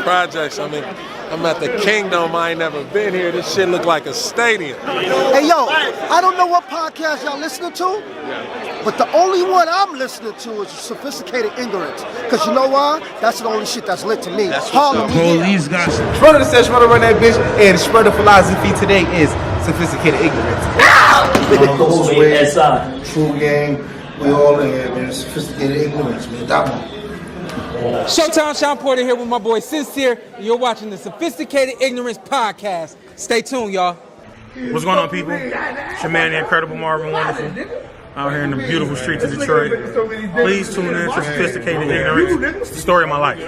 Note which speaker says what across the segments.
Speaker 1: projects. I mean, I'm at the Kingdom. I ain't never been here. This shit look like a stadium.
Speaker 2: Hey, yo, I don't know what podcast y'all listening to, but the only one I'm listening to is Sophisticated Ignorance. Because you know why? That's the only shit that's lit to me. Harlem,
Speaker 3: Police got some.
Speaker 4: Front of the session, want to run that bitch, and the spread of philosophy today is Sophisticated Ignorance.
Speaker 5: True game. We all in here, man. Sophisticated Ignorance, man. That one.
Speaker 6: Showtime, Sean Porter here with my boy Sincere. You're watching the Sophisticated Ignorance Podcast. Stay tuned, y'all.
Speaker 3: What's going on, people? It's your man, the incredible Marvin Wonderful, out here in the beautiful streets of Detroit. Please tune in to Sophisticated Ignorance. It's the story of my life.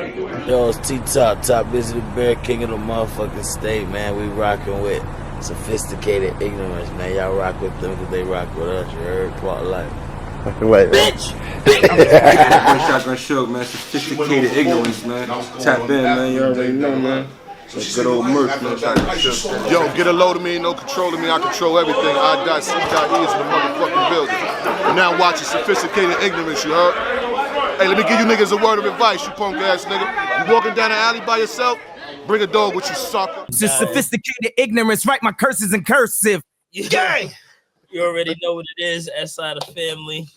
Speaker 7: Yo, it's T-Top, top busy the bear king of the motherfucking state, man. We rocking with Sophisticated Ignorance, man. Y'all rock with them because they rock with us. You heard? Quite life.
Speaker 4: Wait,
Speaker 7: bitch!
Speaker 8: Shotgun Shook, man. Sophisticated Ignorance, man. Tap in, man. You already know, man. Good old merch, man.
Speaker 9: Yo, get a load of me, no control of me. I control everything. I.C.E is in the motherfucking building. You're now watching Sophisticated Ignorance, you heard? Hey, let me give you niggas a word of advice, you punk ass nigga. You walking down the alley by yourself? Bring a dog with you, sucker.
Speaker 6: Just Sophisticated Ignorance. Write my curses in cursive.
Speaker 10: Gang! You already know what it is, S-side of family.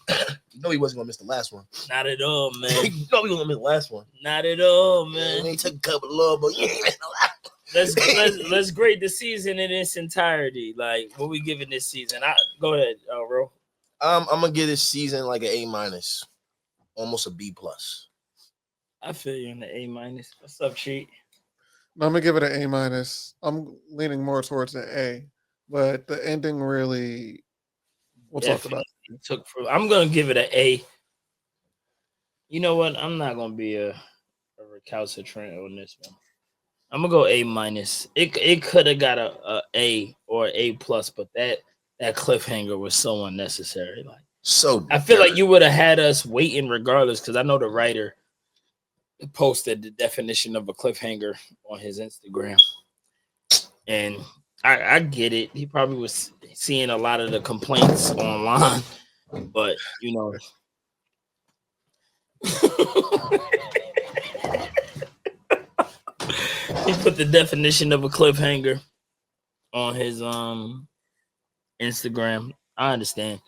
Speaker 4: You know he wasn't gonna miss the last one.
Speaker 10: Not at all, man.
Speaker 4: You know he wasn't gonna miss the last one.
Speaker 10: Not at all, man.
Speaker 4: He took a couple of love, but
Speaker 10: Let's grade the season in its entirety. Like, what we giving this season? Go ahead, Ro.
Speaker 4: I'm gonna give this season like an A-, almost a B+.
Speaker 10: I feel you in the A-. What's up, Cheat?
Speaker 1: No, I'm gonna give it an A-. I'm leaning more towards an A, but the ending really. We'll talk about it.
Speaker 10: I'm gonna give it an A. You know what? I'm not gonna be a recalcitrant on this one. I'm gonna go A-. It could have got a or A+, but that cliffhanger was so unnecessary. Like,
Speaker 4: so
Speaker 10: I feel like you would have had us waiting regardless, because I know the writer posted the definition of a cliffhanger on his Instagram, and I get it. He probably was seeing a lot of the complaints online, but you know. He put the definition of a cliffhanger on his Instagram. I understand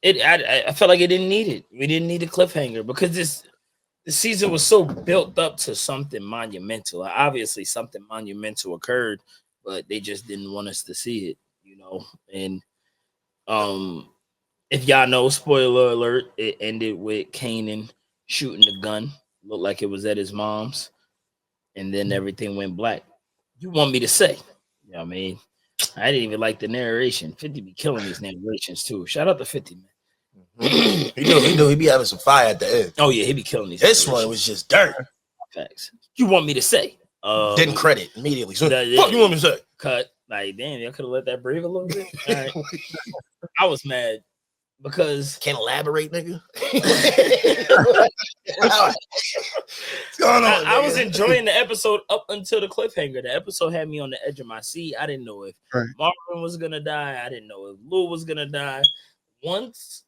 Speaker 10: it. I felt like it didn't need it. We didn't need a cliffhanger because the season was so built up to something monumental. Obviously, something monumental occurred, but they just didn't want us to see it, you know. And if y'all know, spoiler alert, it ended with Kanan shooting the gun. Looked like it was at his mom's. And then everything went black. You want me to say? You know what I mean? I didn't even like the narration. 50 be killing these narrations too. Shout out to 50, man.
Speaker 4: He knew he'd be having some fire at the end.
Speaker 10: Oh yeah, he be killing these.
Speaker 4: This one was just dirt.
Speaker 10: Facts. You want me to say?
Speaker 4: Didn't credit immediately. So fuck you want me to say?
Speaker 10: Cut. Like, damn, y'all could have let that breathe a little bit. All right. I was mad because
Speaker 4: can't elaborate, nigga.
Speaker 10: What's going on? I was enjoying the episode up until the cliffhanger. The episode had me on the edge of my seat. I didn't know if Marvin was gonna die. I didn't know if Lou was gonna die. Once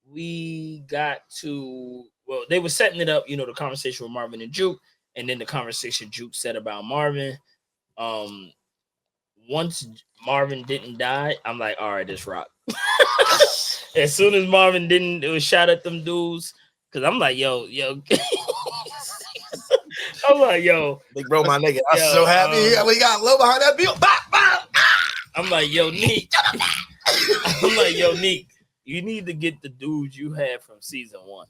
Speaker 10: we got to, well, they were setting it up, you know, the conversation with Marvin and Juke, and then the conversation Juke said about Marvin. Once Marvin didn't die, I'm like, all right, this rock. As soon as Marvin didn't, it was shot at them dudes. Cause I'm like, yo. I'm like, yo.
Speaker 4: Big bro, my nigga. I'm so happy we got low behind that bill.
Speaker 10: I'm like, yo, Neek. I'm like, yo, Neek, you need to get the dudes you had from season 1.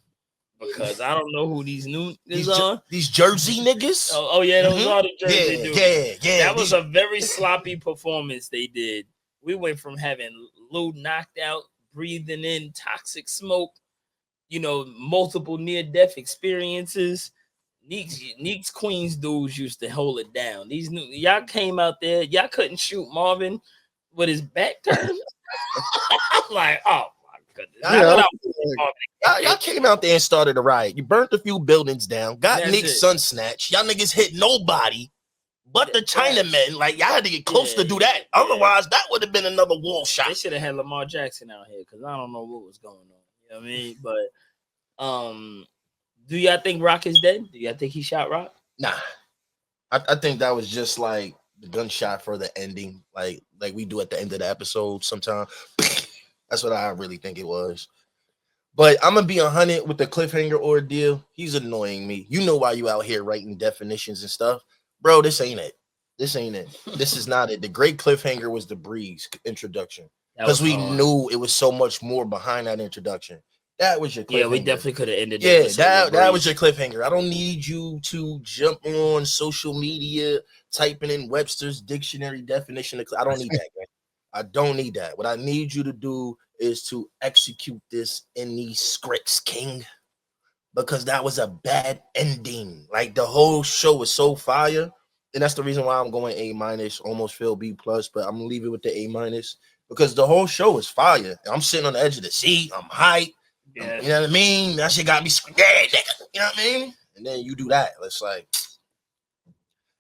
Speaker 10: Because I don't know who these new niggas are.
Speaker 4: These Jersey niggas?
Speaker 10: Oh yeah, those are the Jersey dudes.
Speaker 4: Yeah.
Speaker 10: That was a very sloppy performance they did. We went from having Lou knocked out, breathing in toxic smoke, you know, multiple near-death experiences. Neek's Queens dudes used to hold it down. These new y'all came out there, y'all couldn't shoot Marvin with his back turned. I'm like, oh my goodness.
Speaker 4: Y'all came out there and started a riot. You burnt a few buildings down, got Nick's son snatched. Y'all niggas hit nobody but the Chinamen. Like, y'all had to get close to do that. Otherwise, that would have been another wall shot.
Speaker 10: They should have had Lamar Jackson out here because I don't know what was going on. You know what I mean? But do y'all think Rock is dead? Do y'all think he shot Rock?
Speaker 4: Nah. I think that was just like the gunshot for the ending, like we do at the end of the episode sometimes. That's what I really think it was. But I'm gonna be 100 with the cliffhanger ordeal. He's annoying me. You know why you out here writing definitions and stuff, bro? This ain't it. This ain't it. This is not it. The great cliffhanger was the Breaz introduction because we knew it was so much more behind that introduction. That was your cliffhanger.
Speaker 10: Yeah, we definitely could have ended.
Speaker 4: Yeah, that was your cliffhanger. I don't need you to jump on social media typing in Webster's dictionary definition. I don't need that, man. I don't need that. What I need you to do is to execute this in these scripts, King, because that was a bad ending. Like the whole show was so fire, and that's the reason why I'm going A-, almost feel B+, but I'm gonna leave it with the A- because the whole show is fire. I'm sitting on the edge of the seat. I'm hyped. Yeah. You know what I mean? That shit got me scared, nigga. You know what I mean? And then you do that. It's like,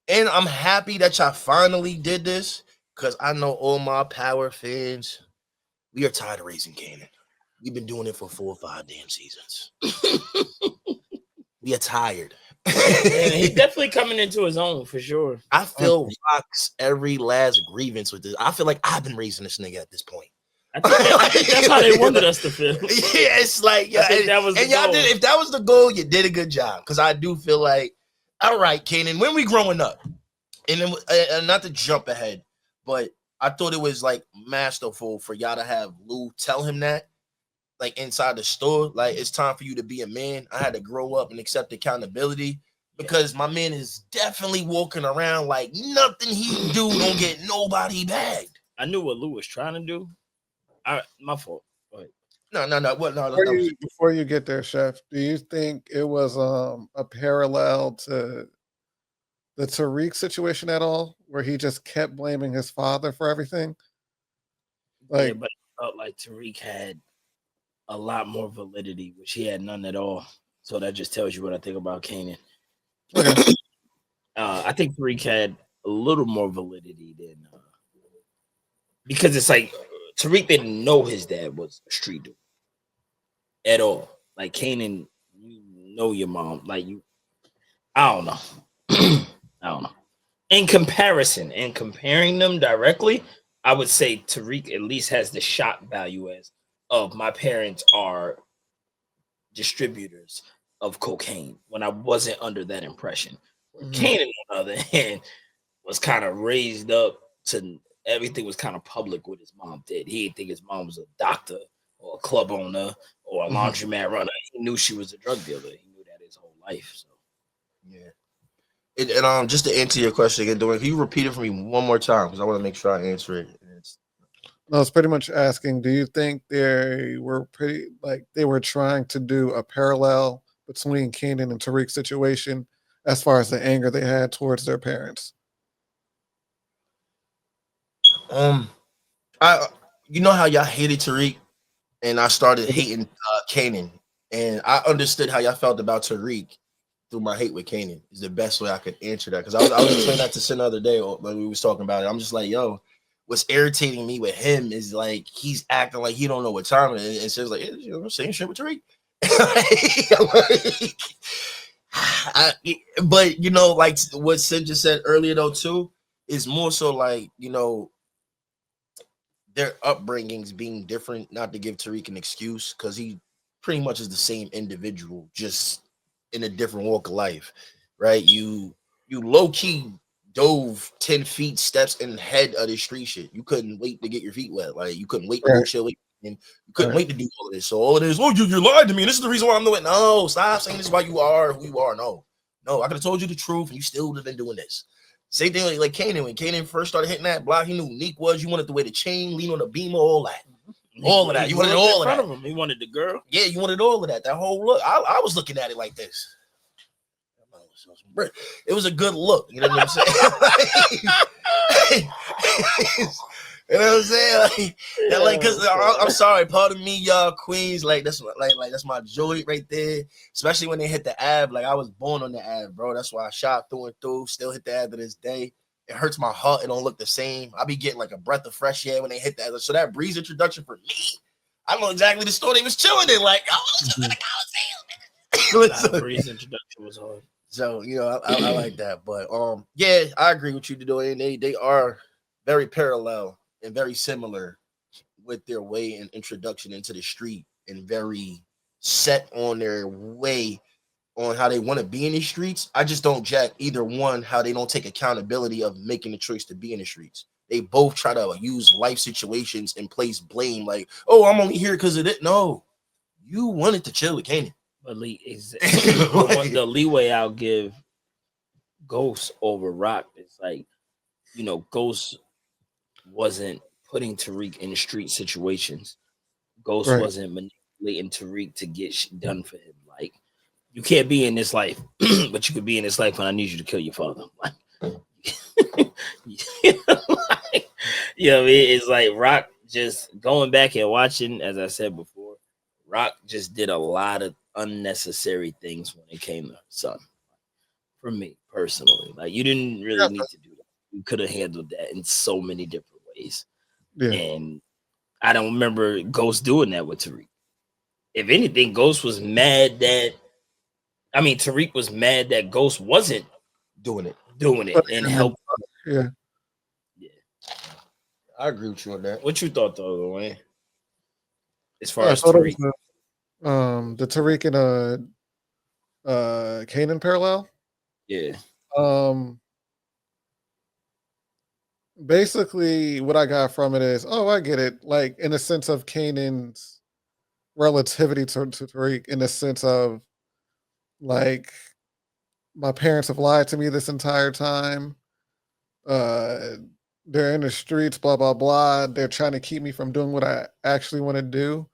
Speaker 4: and I'm happy that y'all finally did this. Because I know all my Power fans, we are tired of raising Kanan. We've been doing it for 4 or 5 damn seasons. We are tired.
Speaker 10: And he's definitely coming into his own for sure.
Speaker 4: I feel Rock's every last grievance with this. I feel like I've been raising this nigga at this point.
Speaker 10: I think that's how they wanted us to feel.
Speaker 4: Yeah, it's like, yeah,
Speaker 10: that was
Speaker 4: and y'all
Speaker 10: goal.
Speaker 4: did. If that was the goal, you did a good job. Because I do feel like, all right, Kanan, when we growing up, and then not to jump ahead, but I thought it was like masterful for y'all to have Lou tell him that, like inside the store, like it's time for you to be a man. I had to grow up and accept accountability because my man is definitely walking around like nothing he do don't get nobody bagged.
Speaker 10: I knew what Lou was trying to do. My fault. Go ahead.
Speaker 4: No. What? No.
Speaker 1: Before you get there, Chef, do you think it was a parallel to the Tariq situation at all, where he just kept blaming his father for everything? Like,
Speaker 10: yeah, but I felt like Tariq had a lot more validity, which he had none at all. So that just tells you what I think about Kanan.
Speaker 1: Okay.
Speaker 10: I think Tariq had a little more validity than because it's like Tariq didn't know his dad was a street dude at all. Like Kanan, you know your mom. Like you, I don't know. I don't know. In comparison, and comparing them directly, I would say Tariq at least has the shock value as of my parents are distributors of cocaine when I wasn't under that impression. Kanan, on the other hand, was kind of raised up to everything was kind of public what his mom did. He didn't think his mom was a doctor or a club owner or a laundromat runner. He knew she was a drug dealer. He knew that his whole life. So
Speaker 4: yeah. And just to answer your question again, Dwayne, can you repeat it for me one more time? Because I want to make sure I answer it.
Speaker 1: No, it's pretty much asking, do you think they were trying to do a parallel between Kanan and Tariq's situation as far as the anger they had towards their parents?
Speaker 4: You know how y'all hated Tariq, and I started hating Kanan, and I understood how y'all felt about Tariq through my hate with Kanan. Is the best way I could answer that, because I was explaining that to Sin the other day when we was talking about it. I'm just like, yo, what's irritating me with him is like he's acting like he don't know what time it is, and says like, hey, you know, same shit with Tariq. But you know, like what Sid just said earlier though too, is more so like, you know, their upbringings being different, not to give Tariq an excuse, because he pretty much is the same individual, just in a different walk of life, right? You low-key dove 10 feet steps in the head of the street shit. You couldn't wait to get your feet wet. Like you couldn't wait to go chill, and you couldn't wait to do all of this. So all it is, oh, you lied to me. This is the reason why I'm doing it. No, stop saying this is why you are who you are. No, I could have told you the truth, and you still would have been doing this. Same thing like Kanan. When Kanan first started hitting that block, he knew who Neek was. You wanted to wear the chain, lean on the beamer, all that. All of that. You wanted all of that.
Speaker 10: He wanted the girl.
Speaker 4: Yeah, you wanted all of that. That whole look. I was looking at it like this. It was a good look. You know what I'm saying? You know what I'm saying? Like, cause I'm sorry, pardon me, y'all queens. Like that's my joy right there. Especially when they hit the ab. Like I was born on the ab, bro. That's why I shot through and through. Still hit the ab to this day. It hurts my heart. It don't look the same. I be getting like a breath of fresh air when they hit that. So that Breaz introduction for me, I know exactly the store they was chilling in. Like, oh,
Speaker 10: Breaz introduction was hard.
Speaker 4: So I like that. But yeah, I agree with you, and they are very parallel and very similar with their way and introduction into the street, and very set on their way on how they want to be in the streets. I just don't jack either one how they don't take accountability of making the choice to be in the streets. They both try to use life situations and place blame, like, oh, I'm only here because of it. No, you wanted to chill with Kanan.
Speaker 10: But the leeway I'll give Ghost over Rock is like, Ghost wasn't putting Tariq in street situations. Ghost wasn't manipulating Tariq to get shit done for him. Like, you can't be in this life, but you could be in this life when I need you to kill your father. Like, it's like Rock just going back and watching, as I said before, Rock just did a lot of unnecessary things when it came to son. For me personally, like, you didn't really need to do that. You could have handled that in so many different ways.
Speaker 1: Yeah.
Speaker 10: And I don't remember Ghost doing that with Tariq. If anything, Ghost was mad that, Tariq was mad that Ghost wasn't
Speaker 4: doing it
Speaker 10: and help.
Speaker 1: Yeah.
Speaker 4: I agree with you on that.
Speaker 10: What you thought though, Wayne? As far as Tariq,
Speaker 1: the Tariq and Kanan parallel.
Speaker 10: Yeah.
Speaker 1: Basically, what I got from it is, I get it. Like, in the sense of Kanan's relativity to Tariq, in the sense of, like, my parents have lied to me this entire time. They're in the streets, blah, blah, blah. They're trying to keep me from doing what I actually want to do.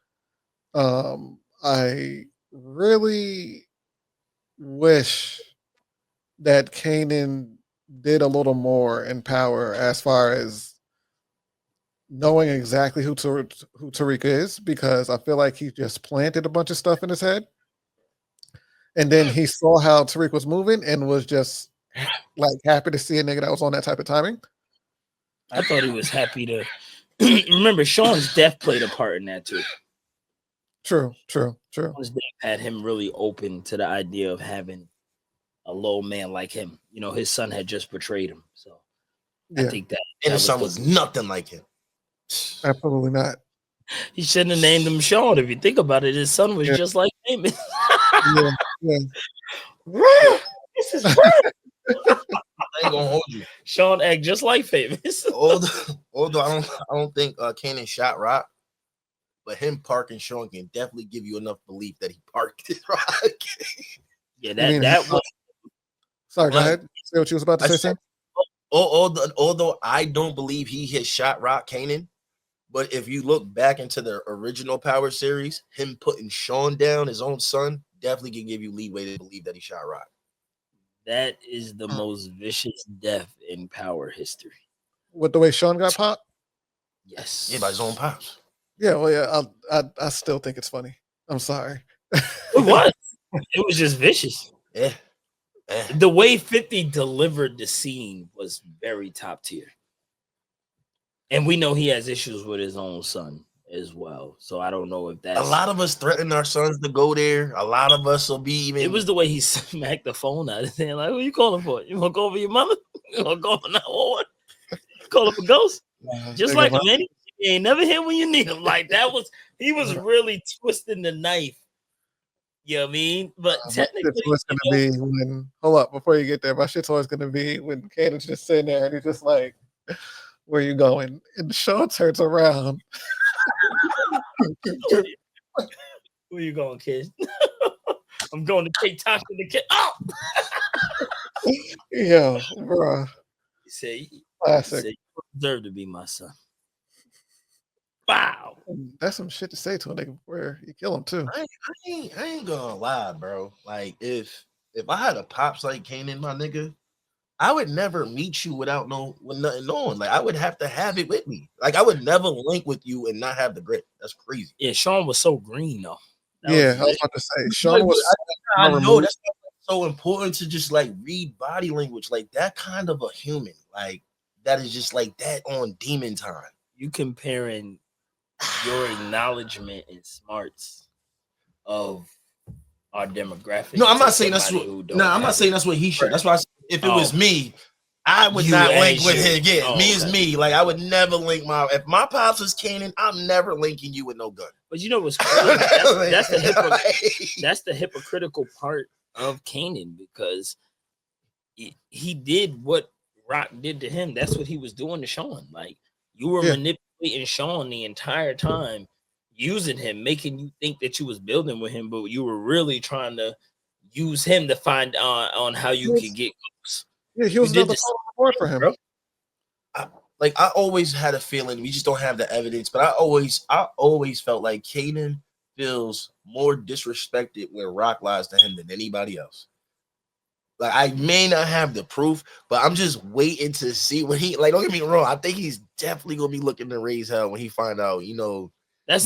Speaker 1: I really wish that Kanan did a little more in power as far as knowing exactly who Tariq is, because I feel like he just planted a bunch of stuff in his head. And then he saw how Tariq was moving and was just like happy to see a nigga that was on that type of timing.
Speaker 10: I thought he was happy to remember Sean's death played a part in that too.
Speaker 1: True.
Speaker 10: Sean's death had him really open to the idea of having a low man like him. His son had just betrayed him. So I think that
Speaker 4: his son was nothing like him.
Speaker 1: Absolutely not.
Speaker 10: He shouldn't have named him Sean. If you think about it, his son was just like Amos. This is real.
Speaker 4: I ain't gonna hold you.
Speaker 10: Sean act just like Famous.
Speaker 4: Although I don't think Kanan shot Rock, but him parking Sean can definitely give you enough belief that he parked Rock.
Speaker 10: Yeah, that was.
Speaker 1: Sorry, go ahead. Say what you was about to say, Sam.
Speaker 4: Although I don't believe he had shot Rock Kanan, but if you look back into the original Power series, him putting Sean down, his own son, definitely can give you leeway to believe that he shot Rock.
Speaker 10: That is the most vicious death in Power history.
Speaker 1: With the way Sean got popped?
Speaker 10: Yes.
Speaker 4: Yeah, by his own pops.
Speaker 1: Yeah, well, yeah, I still think it's funny. I'm sorry.
Speaker 10: It was. It was just vicious.
Speaker 4: Yeah.
Speaker 10: The way 50 delivered the scene was very top tier. And we know he has issues with his own son as well. So I don't know if that's...
Speaker 4: A lot of us threaten our sons to go there. A lot of us will be even...
Speaker 10: It was the way he smacked the phone out of there. Like, what are you calling for? You want to go for your mother? You want to go for 911? Call for ghost? Just like him, man. He ain't never here when you need him. Like, that was... He was really twisting the knife. You know what I mean? But technically,
Speaker 1: it's going to be when, hold up, before you get there, my shit's always going to be when Kanan's just sitting there and he's just like, where you going? And Sean turns around.
Speaker 10: Where you going, kid? I'm going to take time to the kid. Oh!
Speaker 1: Yeah, bro.
Speaker 10: He said,
Speaker 1: classic.
Speaker 10: You deserve to be my son. Wow.
Speaker 1: That's some shit to say to a nigga where you kill him too.
Speaker 4: I ain't gonna lie, bro. Like, if I had a pops like Kanan, my nigga, I would never meet you with nothing on. Like, I would have to have it with me. Like, I would never link with you and not have the grit. That's crazy.
Speaker 10: Yeah, Sean was so green though.
Speaker 1: I was about to say Sean was.
Speaker 4: I know that's so important to just like read body language, like that kind of a human, like that is just like that on demon time.
Speaker 10: You comparing your acknowledgement and smarts of our demographic.
Speaker 4: No, I'm
Speaker 10: to
Speaker 4: not saying that's
Speaker 10: somebody
Speaker 4: what.
Speaker 10: who don't
Speaker 4: No, I'm not
Speaker 10: have
Speaker 4: saying
Speaker 10: it.
Speaker 4: that's what he should.
Speaker 10: Right.
Speaker 4: That's why if it was me, I would
Speaker 10: You
Speaker 4: not
Speaker 10: as
Speaker 4: link with
Speaker 10: you.
Speaker 4: him. Yeah,
Speaker 10: Oh,
Speaker 4: me is
Speaker 10: okay.
Speaker 4: me. Like I would never link if my pops was Kanan, I'm never linking you with no gun.
Speaker 10: But you know what's crazy? That's the hypocritical part of Kanan, because he did what Rock did to him. That's what he was doing to Sean. Like, you were manipulating Sean the entire time, using him, making you think that you was building with him, but you were really trying to use him to find on how you could get close.
Speaker 1: Yeah, he was another board for him.
Speaker 10: Bro.
Speaker 4: I always had a feeling, we just don't have the evidence, but I always felt like Kanan feels more disrespected when Rock lies to him than anybody else. Like, I may not have the proof, but I'm just waiting to see when he, like, don't get me wrong, I think he's definitely gonna be looking to raise hell when he find out, you know,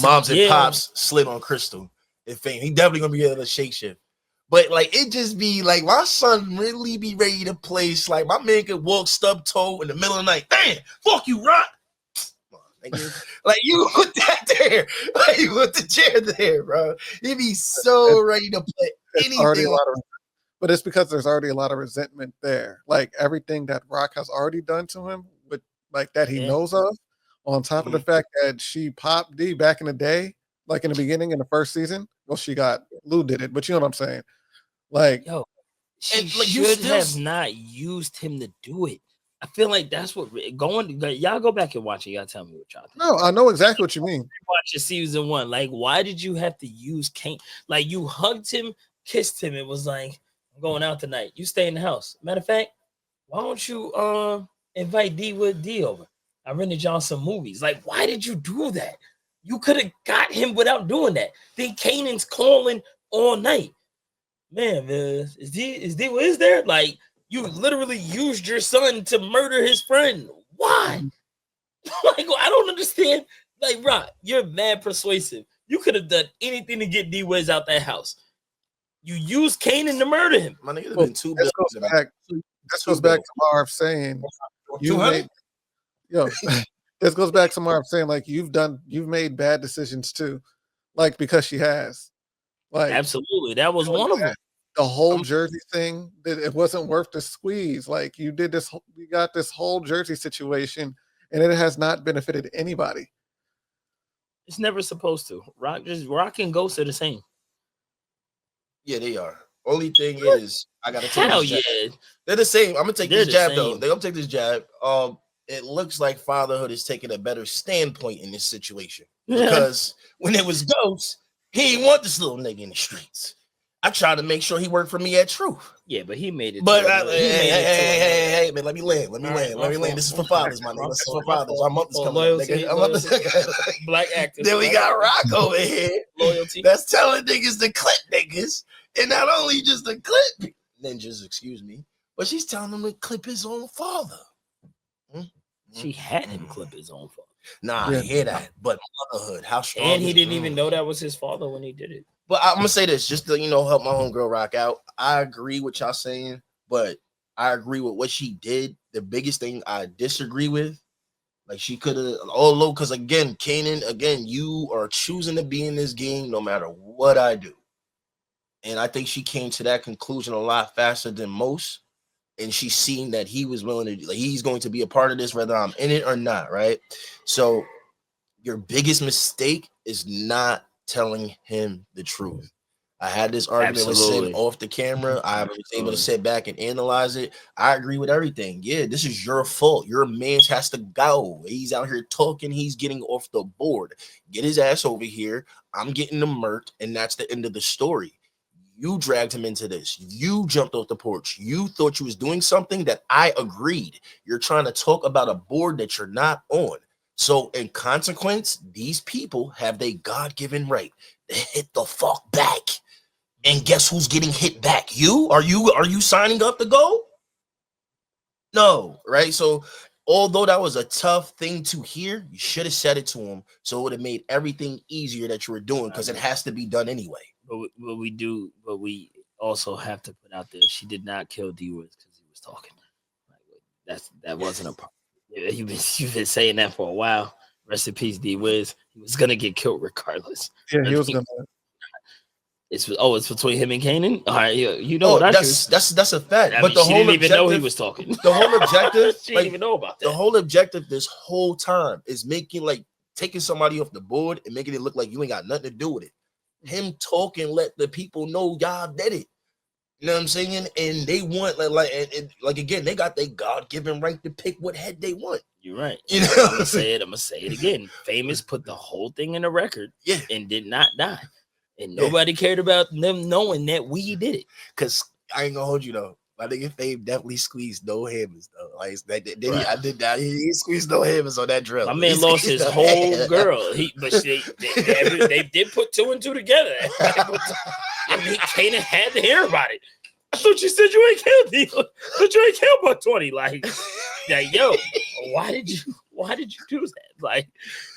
Speaker 4: moms and pops slid on Crystal and fame. He definitely gonna be able to shake shit. But like, it just be like, my son really be ready to place. Like, my man could walk stub toe in the middle of the night. Damn, fuck you, Rock. Like, you put that there. Like, you put the chair there, bro. He'd be so ready to play anything.
Speaker 1: But it's because there's already a lot of resentment there. Like, everything that Rock has already done to him, with like that he knows of, on top of the fact that she popped D back in the day, like in the beginning in the first season. Well, Lou did it, but you know what I'm saying. Like,
Speaker 10: yo, she should have not used him to do it. I feel like that's what y'all go back and watch it. Y'all tell me what y'all think.
Speaker 1: No, I know exactly what you mean.
Speaker 10: Watch your season 1. Like, why did you have to use Kane? Like, you hugged him, kissed him, it was like, I'm going out tonight. You stay in the house. Matter of fact, why don't you invite D with D over? I rented y'all some movies. Like, why did you do that? You could have got him without doing that. Then Kanan's calling all night. Man, is D what is there? Like, you literally used your son to murder his friend. Why? Like, I don't understand. Like, Rock, you're mad persuasive. You could have done anything to get D Wiz out that house. You used Kanan to murder him.
Speaker 4: My nigga, been two
Speaker 1: this goes back to Marv saying this goes back to Marv saying, like, you've made bad decisions too. Like, because she has. Like,
Speaker 10: absolutely. That was one of them.
Speaker 1: The whole Jersey thing, it wasn't worth the squeeze. Like, you got this whole Jersey situation, and it has not benefited anybody.
Speaker 10: It's never supposed to. Rock and Ghost are the same.
Speaker 4: Yeah, they are. Only thing is, I gotta take this jab.
Speaker 10: Yeah.
Speaker 4: They're the same. I'm gonna take this jab though. They're gonna take this jab. It looks like fatherhood is taking a better standpoint in this situation. Because when it was Ghost, he didn't want this little nigga in the streets. I tried to make sure he worked for me at Truth.
Speaker 10: Yeah, but he made it.
Speaker 4: But hey, man, let me land. This is for fathers, my nigga. This is for fathers. Our month is coming up,
Speaker 10: Black actors.
Speaker 4: Then we got Rock over here.
Speaker 10: Loyalty.
Speaker 4: That's telling niggas to clip niggas. And not only just to clip ninjas, excuse me, but she's telling him to clip his own father.
Speaker 10: She had him clip his own father.
Speaker 4: Nah, I hear that. But motherhood, how strong.
Speaker 10: And he didn't even know that was his father when he did it.
Speaker 4: But I'm gonna say this, just to help my homegirl Rock out. I agree with y'all saying, but I agree with what she did. The biggest thing I disagree with, like, she could have, although, because again, Kanan, you are choosing to be in this game no matter what I do. And I think she came to that conclusion a lot faster than most. And she's seen that he was willing to, like, he's going to be a part of this, whether I'm in it or not, right? So your biggest mistake is not telling him the truth. I had this argument with Sid off the camera. I was able to sit back and analyze it. I agree with everything. Yeah, this is your fault. Your man has to go. He's out here talking. He's getting off the board. Get his ass over here. I'm getting the murk, and that's the end of the story. You dragged him into this. You jumped off the porch. You thought you was doing something that I agreed. You're trying to talk about a board that you're not on. So in consequence, these people have their God-given right to hit the fuck back. And guess who's getting hit back? You? Are you signing up to go? No, right? So although that was a tough thing to hear, you should have said it to him, so it would have made everything easier that you were doing, because it has to be done anyway.
Speaker 10: But we also have to put out there, she did not kill D Wiz because he was talking. That wasn't a problem. You've been saying that for a while. Rest in peace, D Wiz. He was gonna get killed regardless.
Speaker 1: Yeah, he was gonna.
Speaker 10: It's between him and Kanan. All right, you know what I
Speaker 4: that's a fact. But the
Speaker 10: she
Speaker 4: whole
Speaker 10: didn't even know he
Speaker 4: objective,
Speaker 10: was talking.
Speaker 4: the whole objective,
Speaker 10: she didn't even know about that.
Speaker 4: The whole objective this whole time is making taking somebody off the board and making it look like you ain't got nothing to do with it. Him talking, let the people know y'all did it. You know what I'm saying? And they want again, they got their God-given right to pick what head they want.
Speaker 10: You're right.
Speaker 4: You know,
Speaker 10: I'm gonna say it again. Famous put the whole thing in the record, and did not die, and nobody cared about them knowing that we did it.
Speaker 4: Cause I ain't gonna hold you though. My nigga Fame definitely squeezed no hammers though. I did that. He squeezed no hammers on that drill.
Speaker 10: My man lost his whole girl. They did put 2 and 2 together. Kanan had to hear about it. I thought you said you ain't killed me. But you ain't killed but 20. Like, yo, why did you do that? Like,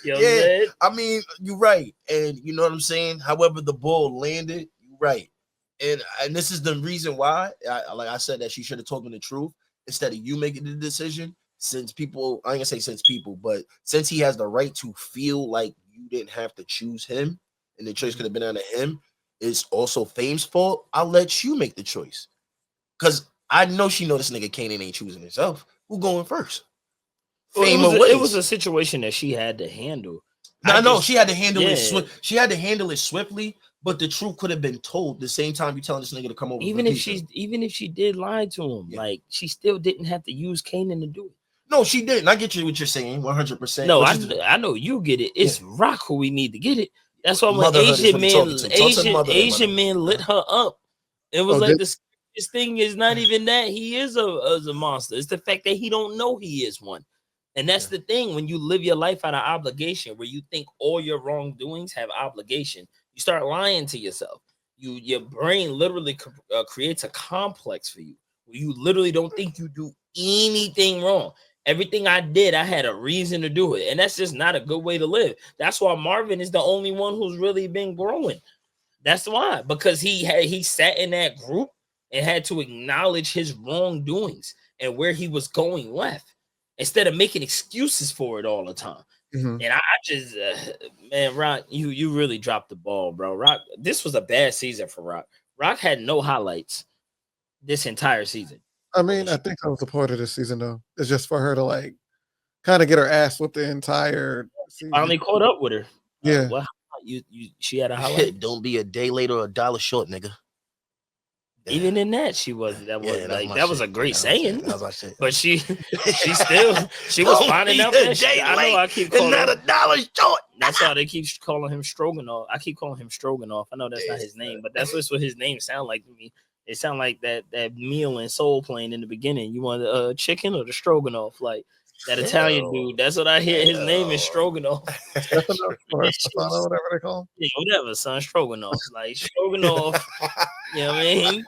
Speaker 10: you know what I'm saying?
Speaker 4: I mean, you're right. And you know what I'm saying? However the ball landed, you're right. And this is the reason why, like I said, that she should have told me the truth instead of you making the decision. Since people, I ain't gonna say since people, but since he has the right to feel like you didn't have to choose him and the choice could have been out of him, it's also Fame's fault. I'll let you make the choice. Because I know she know this nigga Kanan ain't choosing himself. Who going first?
Speaker 10: It was a situation that she had to handle.
Speaker 4: I know she had to handle it. She had to handle it swiftly. But the truth could have been told the same time you telling this nigga to come over.
Speaker 10: Even if she did lie to him, like she still didn't have to use Kanan to do it.
Speaker 4: No, she didn't. I get you what you're saying, 100%.
Speaker 10: No, I know you get it. It's Rock who we need to get it. That's why when Asian man lit her up, it was this thing is not even that he is a monster. It's the fact that he don't know he is one. And that's the thing. When you live your life out of obligation, where you think all your wrongdoings have obligation, you start lying to yourself. Your brain literally creates a complex for you where you literally don't think you do anything wrong. Everything I did, I had a reason to do it. And that's just not a good way to live. That's why Marvin is the only one who's really been growing. That's why. Because he sat in that group and had to acknowledge his wrongdoings and where he was going left instead of making excuses for it all the time. Mm-hmm. And I just, man, Rock, you really dropped the ball, bro. Rock, this was a bad season for Rock. Rock had no highlights this entire season.
Speaker 1: I mean, I think that was a part of this season, though. It's just for her to kind of get her ass with the entire season.
Speaker 10: Finally caught up with her.
Speaker 1: Yeah.
Speaker 10: She had a highlight.
Speaker 4: Don't be a day late or a dollar short, nigga.
Speaker 10: Even in that, she wasn't. That was that was a great saying.
Speaker 4: That was my shit.
Speaker 10: But she was finding out that shit. I know I keep calling
Speaker 4: not a dollar short.
Speaker 10: That's how they keep calling him Stroganoff. I keep calling him Stroganoff. I know that's not his name, but that's what his name sound like to me. It sound like that meal in Soul Plane in the beginning. You want the chicken or the Stroganoff? Like that Italian dude. That's what I hear. His name is Stroganoff.
Speaker 1: Whatever they call him.
Speaker 10: Yeah, whatever, son. Stroganoff. Like Stroganoff. You know what I mean?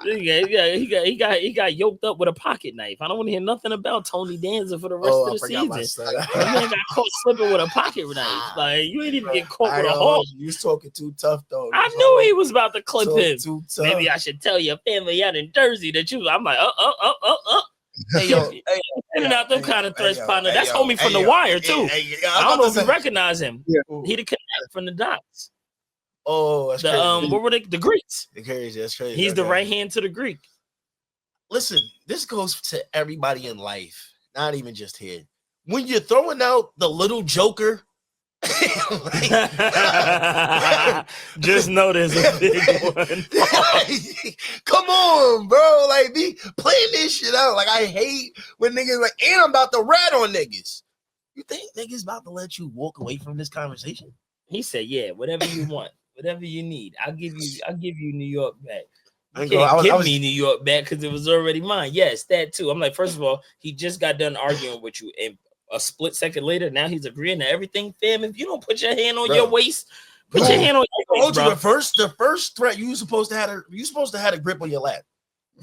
Speaker 10: He got yoked up with a pocket knife. I don't want to hear nothing about Tony Danza for the rest of the season. That man got caught slipping with a pocket knife. Like you ain't even get caught with a hawk.
Speaker 4: You was talking too tough though.
Speaker 10: I knew he was about to clip him. Maybe I should tell your family out in Jersey that you. I'm like, Hey, yo, sending out them kind of threats, partner. That's homie from The Wire too. I don't know if you recognize him. Yeah. He the connect from the dots.
Speaker 4: Oh, that's crazy.
Speaker 10: What were they? The Greeks.
Speaker 4: The crazy. That's crazy.
Speaker 10: He's the right hand to the Greek.
Speaker 4: Listen, this goes to everybody in life, not even just here. When you're throwing out the little joker,
Speaker 10: just know there's a big one.
Speaker 4: Come on, bro. Like, be playing this shit out. Like, I hate when niggas like, and I'm about to rat on niggas. You think niggas about to let you walk away from this conversation?
Speaker 10: He said, "Yeah, whatever you want, whatever you need, I'll give you New York back." You can't give me New York back because it was already mine. Yes, that too. I'm like, first of all, he just got done arguing with you, and a split second later, now he's agreeing to everything. Fam, if you don't put your hand on your waist, put your hand on your waist, bro.
Speaker 4: The first threat you supposed to have a grip on your lap.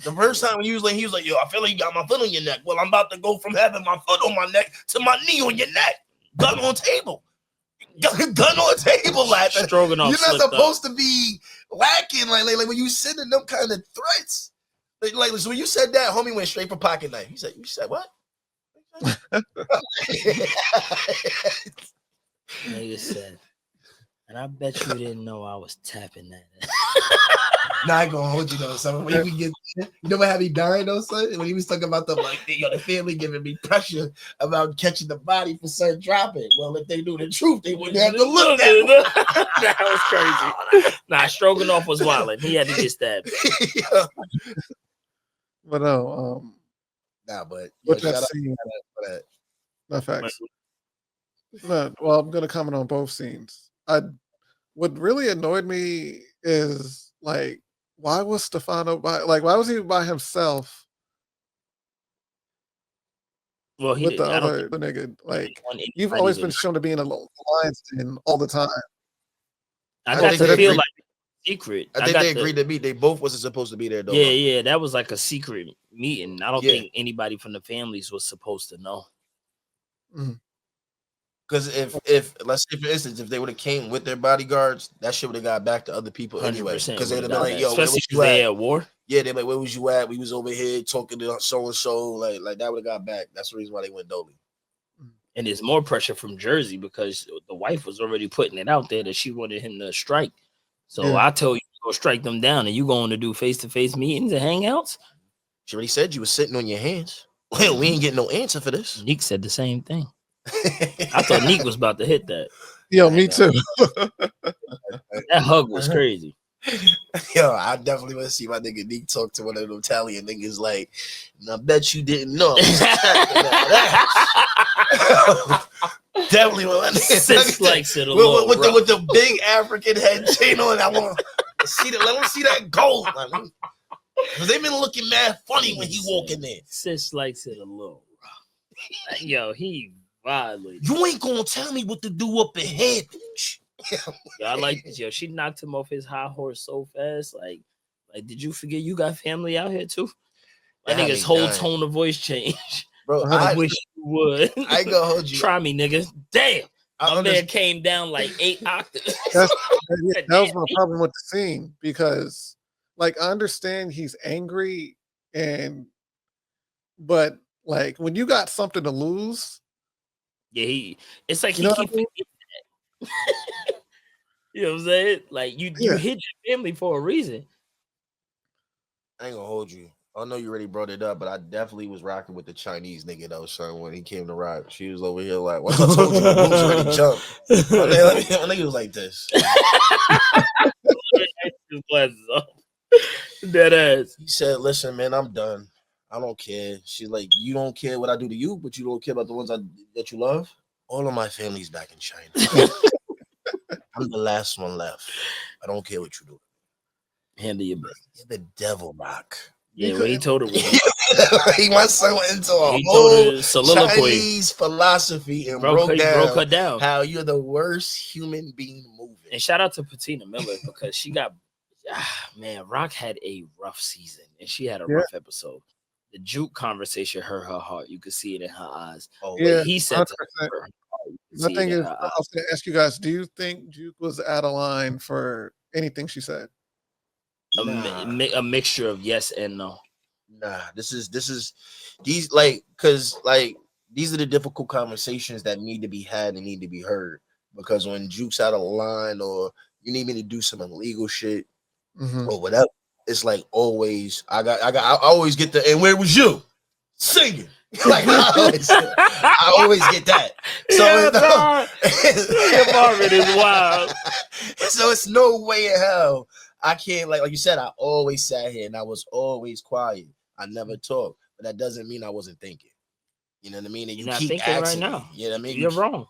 Speaker 4: The first time when he was like, yo, I feel like you got my foot on your neck. Well, I'm about to go from having my foot on my neck to my knee on your neck. Gun on table. Gun on table, laughing.
Speaker 10: Stroganoff.
Speaker 4: You're not supposed to be lacking like when you sending them kind of threats. Like so when you said that, homie went straight for pocket knife. You said what?
Speaker 10: Nigga said. And I bet you didn't know I was tapping that.
Speaker 4: Nah, I ain't gonna hold you though. So when we get, you know what had me dying though, son? When he was talking about the family giving me pressure about catching the body for son dropping. Well, if they knew the truth, they wouldn't have to look at it.
Speaker 10: That was crazy. Nah, Stroganoff was wilding. He had to get stabbed.
Speaker 1: But no,
Speaker 4: but
Speaker 1: with that scene,
Speaker 4: for that.
Speaker 1: no facts. No, well, I'm gonna comment on both scenes. What really annoyed me is like, why was Stefano why was he by himself?
Speaker 10: Well, he
Speaker 1: with the
Speaker 10: I don't
Speaker 1: other nigga. Like,
Speaker 10: want
Speaker 1: you've
Speaker 10: anybody
Speaker 1: always
Speaker 10: to-
Speaker 1: been shown to be in a lion's den all the time.
Speaker 10: I got to feel like secret.
Speaker 4: I think they agreed to meet. They both wasn't supposed to be there though.
Speaker 10: Yeah, that was like a secret meeting. I don't
Speaker 4: Yeah.
Speaker 10: think anybody from the families was supposed to know.
Speaker 4: Because if let's say for instance, if they would have came with their bodyguards, that shit would have got back to other people anyway.
Speaker 10: 100%
Speaker 4: Because they'd have
Speaker 10: would've
Speaker 4: been like,
Speaker 10: got
Speaker 4: "Yo,
Speaker 10: that.
Speaker 4: where
Speaker 10: Especially
Speaker 4: was you
Speaker 10: 'cause they
Speaker 4: at?
Speaker 10: at war.
Speaker 4: Yeah, they're like, "Where was you at? We was over here talking to so and so." Like that would have got back. That's the reason why they went Dolly.
Speaker 10: And there's more pressure from Jersey because the wife was already putting it out there that she wanted him to strike. So
Speaker 4: Yeah.
Speaker 10: I told you to go strike them down, and you going to do face-to-face meetings and hangouts?
Speaker 4: She already said you was sitting on your hands. Well, we ain't getting no answer for this.
Speaker 10: Neek said the same thing. I thought Neek was about to hit that.
Speaker 1: Yo, me too.
Speaker 10: That hug was crazy.
Speaker 4: Yo, I definitely want to see my nigga Neek talk to one of them Italian niggas like, and I bet you didn't know. Definitely want my nigga
Speaker 10: Sis likes it a little
Speaker 4: with
Speaker 10: rough.
Speaker 4: with the big African head chain on. I want to see that. Let them see that gold. Because they've been looking mad funny when he walk in there.
Speaker 10: Sis likes it a little rough. Yo, he violated.
Speaker 4: You ain't gonna tell me what to do up ahead, bitch.
Speaker 10: Yo, I like this. Yo, she knocked him off his high horse so fast. Like, did you forget you got family out here too? That
Speaker 4: That
Speaker 10: nigga's
Speaker 4: had
Speaker 10: whole
Speaker 4: me dying.
Speaker 10: tone of voice changed.
Speaker 4: Bro,
Speaker 10: I wish you would.
Speaker 4: I ain't gonna hold you.
Speaker 10: Try me, nigga. Damn.
Speaker 4: I
Speaker 10: My man came down like 8 octaves.
Speaker 1: That was my problem with the scene because, like, I understand he's angry but like when you got something to lose,
Speaker 10: Yeah, it's like
Speaker 1: You
Speaker 10: he
Speaker 1: know what I
Speaker 10: keep forgetting that. You know what I'm saying? Like you hit your family for a reason.
Speaker 4: I ain't gonna hold you. I know you already brought it up, but I definitely was rocking with the Chinese nigga though, son. When he came to rock, she was over here like, "What I told you, the rooms already jumped." My nigga was like this.
Speaker 10: His glasses off. Dead ass.
Speaker 4: He said, "Listen, man, I'm done. I don't care." She's like, "You don't care what I do to you, but you don't care about the ones that you love." All of my family's back in China. I'm the last one left. I don't care what you do.
Speaker 10: Handle your business.
Speaker 4: You're the devil, Rock.
Speaker 10: Yeah, when he told her,
Speaker 4: my son went into a
Speaker 10: He told
Speaker 4: whole
Speaker 10: her soliloquy.
Speaker 4: Chinese philosophy and broke
Speaker 10: her down.
Speaker 4: how you're the worst human being moving.
Speaker 10: And shout out to Patina Miller because she got, man, Rock had a rough season and she had a rough episode. The Juke conversation hurt her heart. You could see it in her eyes.
Speaker 4: Oh,
Speaker 1: yeah,
Speaker 10: he said to
Speaker 1: 100%.
Speaker 10: her,
Speaker 1: The thing is, I was going to ask you guys: do you think Juke was out of line for anything she said?
Speaker 10: a mixture of yes and no.
Speaker 4: Nah, this is these because these are the difficult conversations that need to be had and need to be heard. Because when Juke's out of line or you need me to do some illegal shit or whatever, it's like always I always get the and where was you singing? Like I always get that. So
Speaker 10: your Marvin is wild.
Speaker 4: So it's no way in hell I can't like you said. I always sat here and I was always quiet. I never talked, but that doesn't mean I wasn't thinking. You know what I mean? And you
Speaker 10: You're not
Speaker 4: keep
Speaker 10: thinking
Speaker 4: asking
Speaker 10: right now.
Speaker 4: me, you know what I mean?
Speaker 10: You're wrong.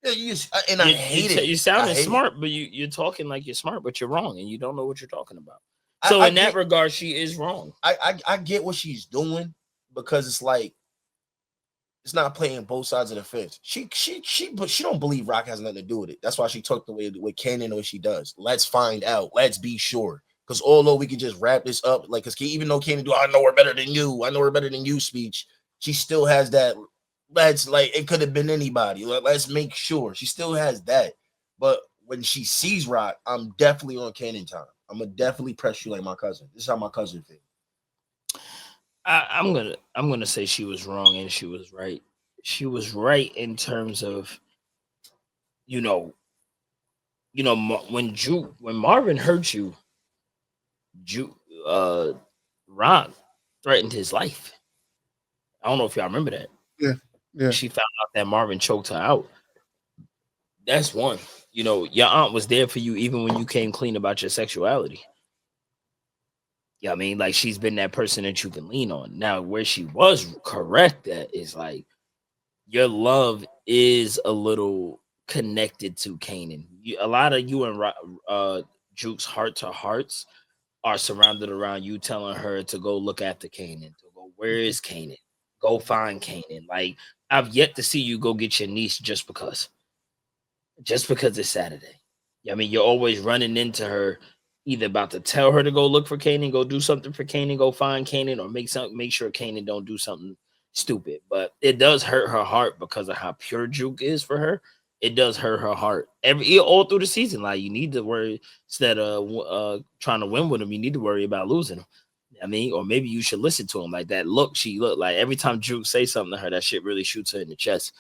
Speaker 4: Yeah, I hate it.
Speaker 10: You sounding
Speaker 4: it.
Speaker 10: smart, but you're talking like you're smart, but you're wrong, and you don't know what you're talking about. So in that regard, she is wrong.
Speaker 4: I get what she's doing because it's like it's not playing both sides of the fence. She don't believe Rock has nothing to do with it. That's why she talked the way with Kanan the way she does. Let's find out. Let's be sure. Because although we can just wrap this up, like, because even though Kanan do I know her better than you speech, she still has that. Let's like it could have been anybody. Let's make sure she still has that. But when she sees Rock, I'm definitely on Kanan time. I'm gonna definitely press you like my cousin. This is how my cousin feels.
Speaker 10: I'm gonna say she was wrong and she was right. She was right in terms of, when Marvin hurt you, Ron threatened his life. I don't know if y'all remember that.
Speaker 1: Yeah.
Speaker 10: She found out that Marvin choked her out. That's one. Your aunt was there for you even when you came clean about your sexuality. Yeah, I mean, like she's been that person that you can lean on. Now, where she was correct at is like your love is a little connected to Kanan. A lot of you and Juke's heart to hearts are surrounded around you telling her to go look after Kanan. To go, where is Kanan? Go find Kanan. Like I've yet to see you go get your niece just because it's Saturday. I mean, you're always running into her, either about to tell her to go look for Kanan, go do something for Kanan, go find Kanan, or make sure Kanan don't do something stupid. But it does hurt her heart because of how pure Juke is for her. It does hurt her heart all through the season. Like you need to worry instead of trying to win with him, you need to worry about losing him. I mean, or maybe you should listen to him. Like that look, she looked like every time Juke say something to her, that shit really shoots her in the chest.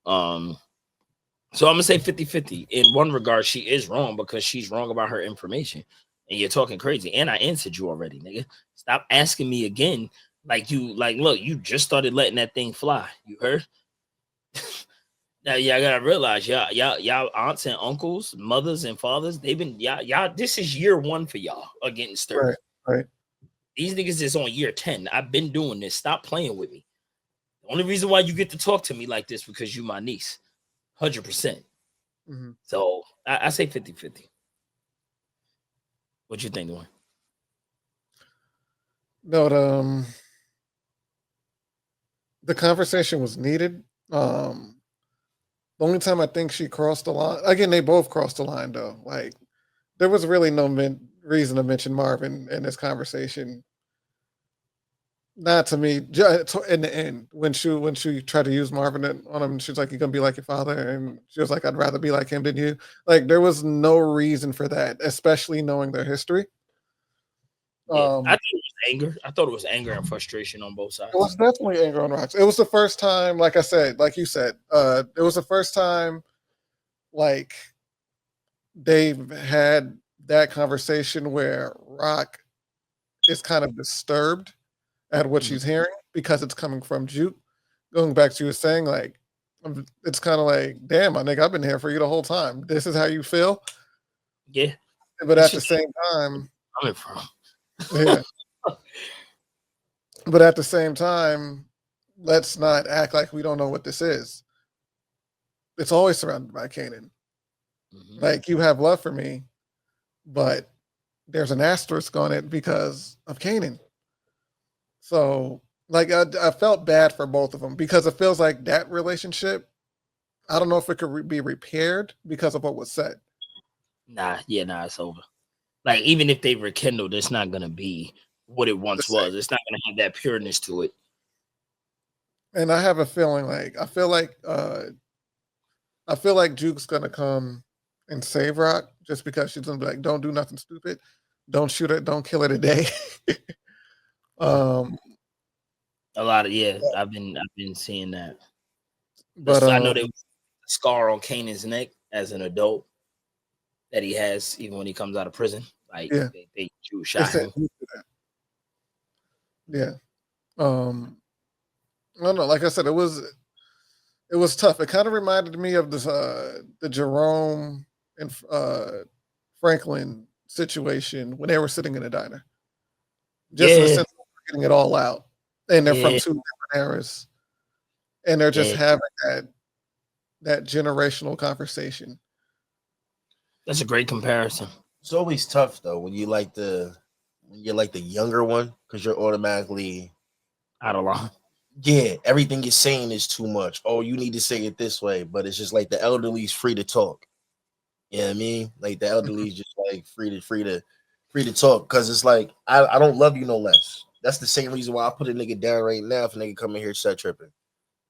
Speaker 10: So I'm gonna say 50-50. In one regard, she is wrong because she's wrong about her information. And you're talking crazy. And I answered you already, nigga. Stop asking me again. Look, you just started letting that thing fly. You heard? Now y'all gotta realize, y'all aunts and uncles, mothers and fathers, they've been y'all. This is year 1 for y'all are getting stirred.
Speaker 1: Right.
Speaker 10: These niggas is on year 10. I've been doing this. Stop playing with me. The only reason why you get to talk to me like this because you my niece. 100%.
Speaker 1: Mm-hmm.
Speaker 10: So I say 50-50. What you think, Dwayne?
Speaker 1: No, the conversation was needed. The only time I think she crossed the line, again, they both crossed the line though. Like there was really no reason to mention Marvin in this conversation. Not to me. In the end, when she tried to use Marvin on him, she was like, "You're gonna be like your father," and she was like, "I'd rather be like him than you." Like there was no reason for that, especially knowing their history.
Speaker 10: Yeah, I think it was anger. I thought it was anger and frustration on both sides.
Speaker 1: It was definitely anger on rocks. It was the first time, like you said, it was the first time, like they've had that conversation where Rock is kind of disturbed at what she's hearing because it's coming from Juke. Going back to you saying, like, it's kind of like, damn, I think I've been here for you the whole time. This is how you feel.
Speaker 10: Yeah,
Speaker 1: but at the same time,
Speaker 10: coming from.
Speaker 1: Yeah. But at the same time, let's not act like we don't know what this is. It's always surrounded by Kanan.
Speaker 10: Mm-hmm.
Speaker 1: Like you have love for me, but there's an asterisk on it because of Kanan. So, like, I felt bad for both of them because it feels like that relationship, I don't know if it could be repaired because of what was said.
Speaker 10: Nah, it's over. Like, even if they rekindled, it's not going to be what it once was. It's not going to have that pureness to it.
Speaker 1: And I have a feeling I feel like Juke's going to come and save Rock just because she's going to be like, don't do nothing stupid. Don't shoot it. Don't kill it today.
Speaker 10: A lot of I've been seeing that.
Speaker 1: But
Speaker 10: I know there was a scar on Kanan's neck as an adult that he has even when he comes out of prison. Like they shot him.
Speaker 1: Yeah. I don't know. Like I said, it was tough. It kind of reminded me of this the Jerome and Franklin situation when they were sitting in a diner. Just in the sense of getting it all out. And they're from 2 different eras. And they're just having that generational conversation.
Speaker 10: That's a great comparison.
Speaker 4: It's always tough though when you're like the younger one because you're automatically
Speaker 10: out of line.
Speaker 4: Yeah, everything you're saying is too much. Oh, you need to say it this way, but it's just like the elderly's free to talk. You know what I mean? Like the elderly's just like free to talk because it's like I don't love you no less. That's the same reason why I put a nigga down right now if a nigga come in here start tripping.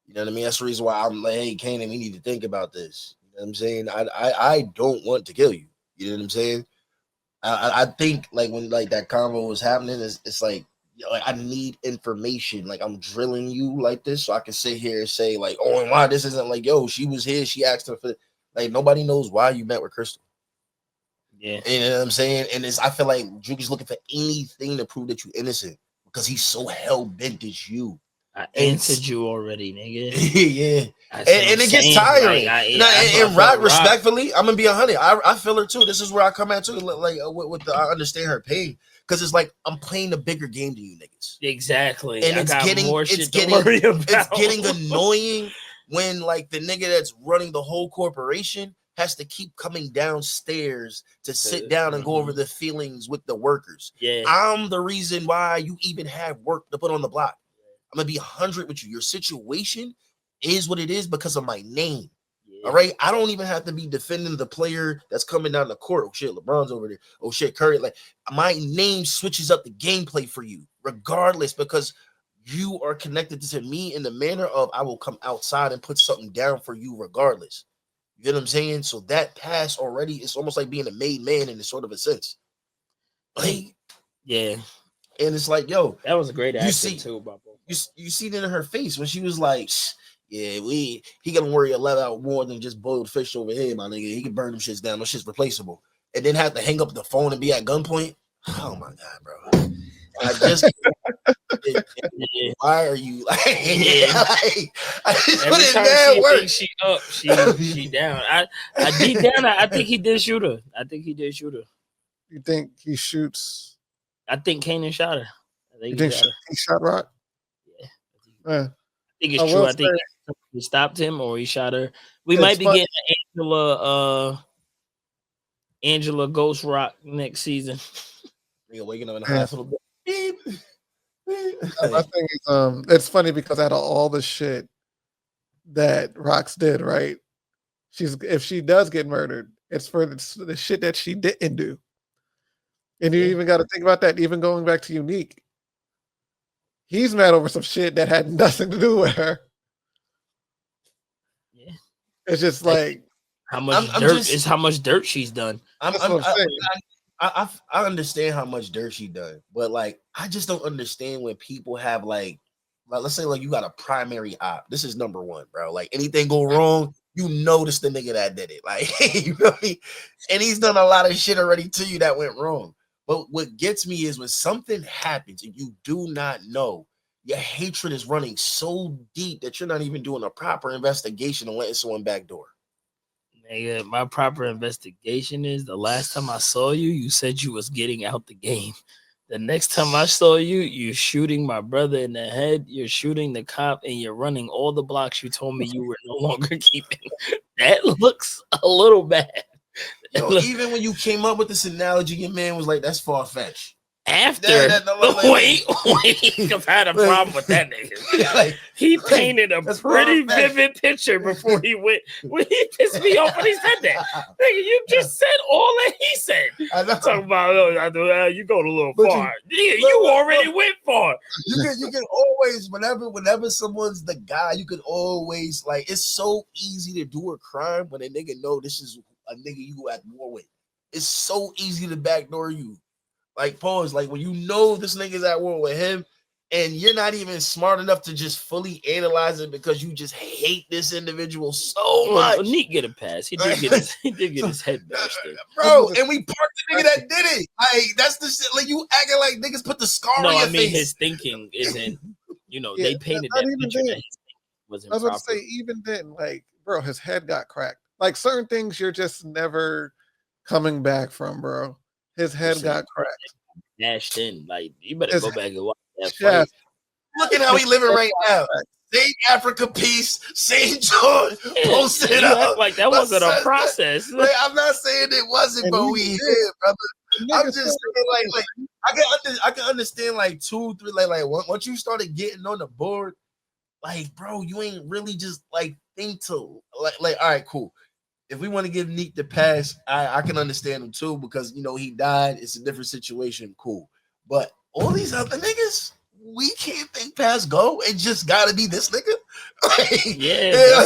Speaker 4: You know what I mean? That's the reason why I'm like, hey, Kanan, we need to think about this. You know what I'm saying? I don't want to kill you. You know what I'm saying? I think like when like that convo was happening, it's like I need information. Like I'm drilling you like this so I can sit here and say like, oh, and why this isn't like, yo, she was here. She asked her for like nobody knows why you met with Crystal.
Speaker 10: Yeah.
Speaker 4: You know what I'm saying? And I feel like Juki's looking for anything to prove that you're innocent because he's so hell bent as you.
Speaker 10: I answered you already, nigga.
Speaker 4: Yeah. And it gets tiring. And Rock, respectfully, I'm gonna be 100. I feel her too. This is where I come at too. Like I understand her pain because it's like I'm playing a bigger game than you niggas.
Speaker 10: Exactly.
Speaker 4: And it's getting annoying when like the nigga that's running the whole corporation has to keep coming downstairs to sit down and go over the feelings with the workers.
Speaker 10: Yeah.
Speaker 4: I'm the reason why you even have work to put on the block. I'm gonna be 100 with you. Your situation is what it is because of my name. Yeah. All right. I don't even have to be defending the player that's coming down the court. Oh shit, LeBron's over there. Oh shit, Curry. Like my name switches up the gameplay for you, regardless, because you are connected to me in the manner of I will come outside and put something down for you, regardless. You get what I'm saying? So that pass already, it's almost like being a made man in a sort of a sense. Like,
Speaker 10: yeah.
Speaker 4: And it's like, yo,
Speaker 10: that was a great accent too, Bobo.
Speaker 4: You see it in her face when she was like, yeah, he gonna worry a lot out more than just boiled fish over here, my nigga. He can burn them shits down. Those shit's replaceable. And then have to hang up the phone and be at gunpoint. Oh my god, bro. I just why are you like, like I just
Speaker 10: every time she thinks she up, she down. I deep down, I think he did shoot her.
Speaker 1: You think he shoots?
Speaker 10: I think Kanan shot her.
Speaker 1: You think he shot Rock?
Speaker 10: Yeah. I think it's true. I think he stopped him or he shot her. We might be getting Angela Ghost Rock next season.
Speaker 4: Nigga waking up in the hospital.
Speaker 1: My thing is, it's funny because out of all the shit that Rox did, right? If she does get murdered, it's for the shit that she didn't do. And you even got to think about that. Even going back to Unique, he's mad over some shit that had nothing to do with her.
Speaker 10: Yeah,
Speaker 1: it's just like
Speaker 10: how much dirt is how much dirt she's done.
Speaker 4: I understand how much dirt she done, but like I just don't understand when people have like let's say like you got a primary op. This is number one, bro. Like anything go wrong, you notice the nigga that did it. Like you know what I mean? And he's done a lot of shit already to you that went wrong. But what gets me is when something happens and you do not know, your hatred is running so deep that you're not even doing a proper investigation and letting someone backdoor.
Speaker 10: Nigga, my proper investigation is the last time I saw you, you said you was getting out the game. The next time I saw you, you're shooting my brother in the head, you're shooting the cop, and you're running all the blocks you told me you were no longer keeping. That looks a little bad.
Speaker 4: Yo, even when you came up with this analogy, your man was like, that's far-fetched.
Speaker 10: After, wait, because I had a problem with that nigga. Like, he painted a pretty vivid picture before he went. When he pissed me off when he said that. Nigga, you just said all that he said. I'm talking about, you go a little far. You already went far.
Speaker 4: You can always, whenever someone's the guy, you can always, like, it's so easy to do a crime when a nigga know this is a nigga you go at war with. It's so easy to backdoor you. Like, pause, like when you know this nigga's at war with him and you're not even smart enough to just fully analyze it because you just hate this individual so much.
Speaker 10: Neat get a pass. He did get his head bashed in.
Speaker 4: Bro, and we parked the nigga that did it. Like, that's the shit. Like, you acting like niggas put the scar on your face.
Speaker 10: His thinking isn't, they painted that picture that his thinking wasn't proper.
Speaker 1: I was going to say, even then, like, bro, his head got cracked. Like, certain things you're just never coming back from, bro. His head got cracked.
Speaker 10: Dashed in. Like, you better go back and watch that fight.
Speaker 4: Look at how he living right now. Same Africa piece, same joint, posted up.
Speaker 10: Like that wasn't a process.
Speaker 4: Like, I'm not saying it wasn't, but we here, brother. I'm just saying, like I can understand like 2, 3, like once you started getting on the board, like, bro, you ain't really just like think to like all right, cool. If we want to give Neek the pass, I can understand him too because he died. It's a different situation. Cool. But all these other niggas, we can't think past go. It just gotta be this nigga.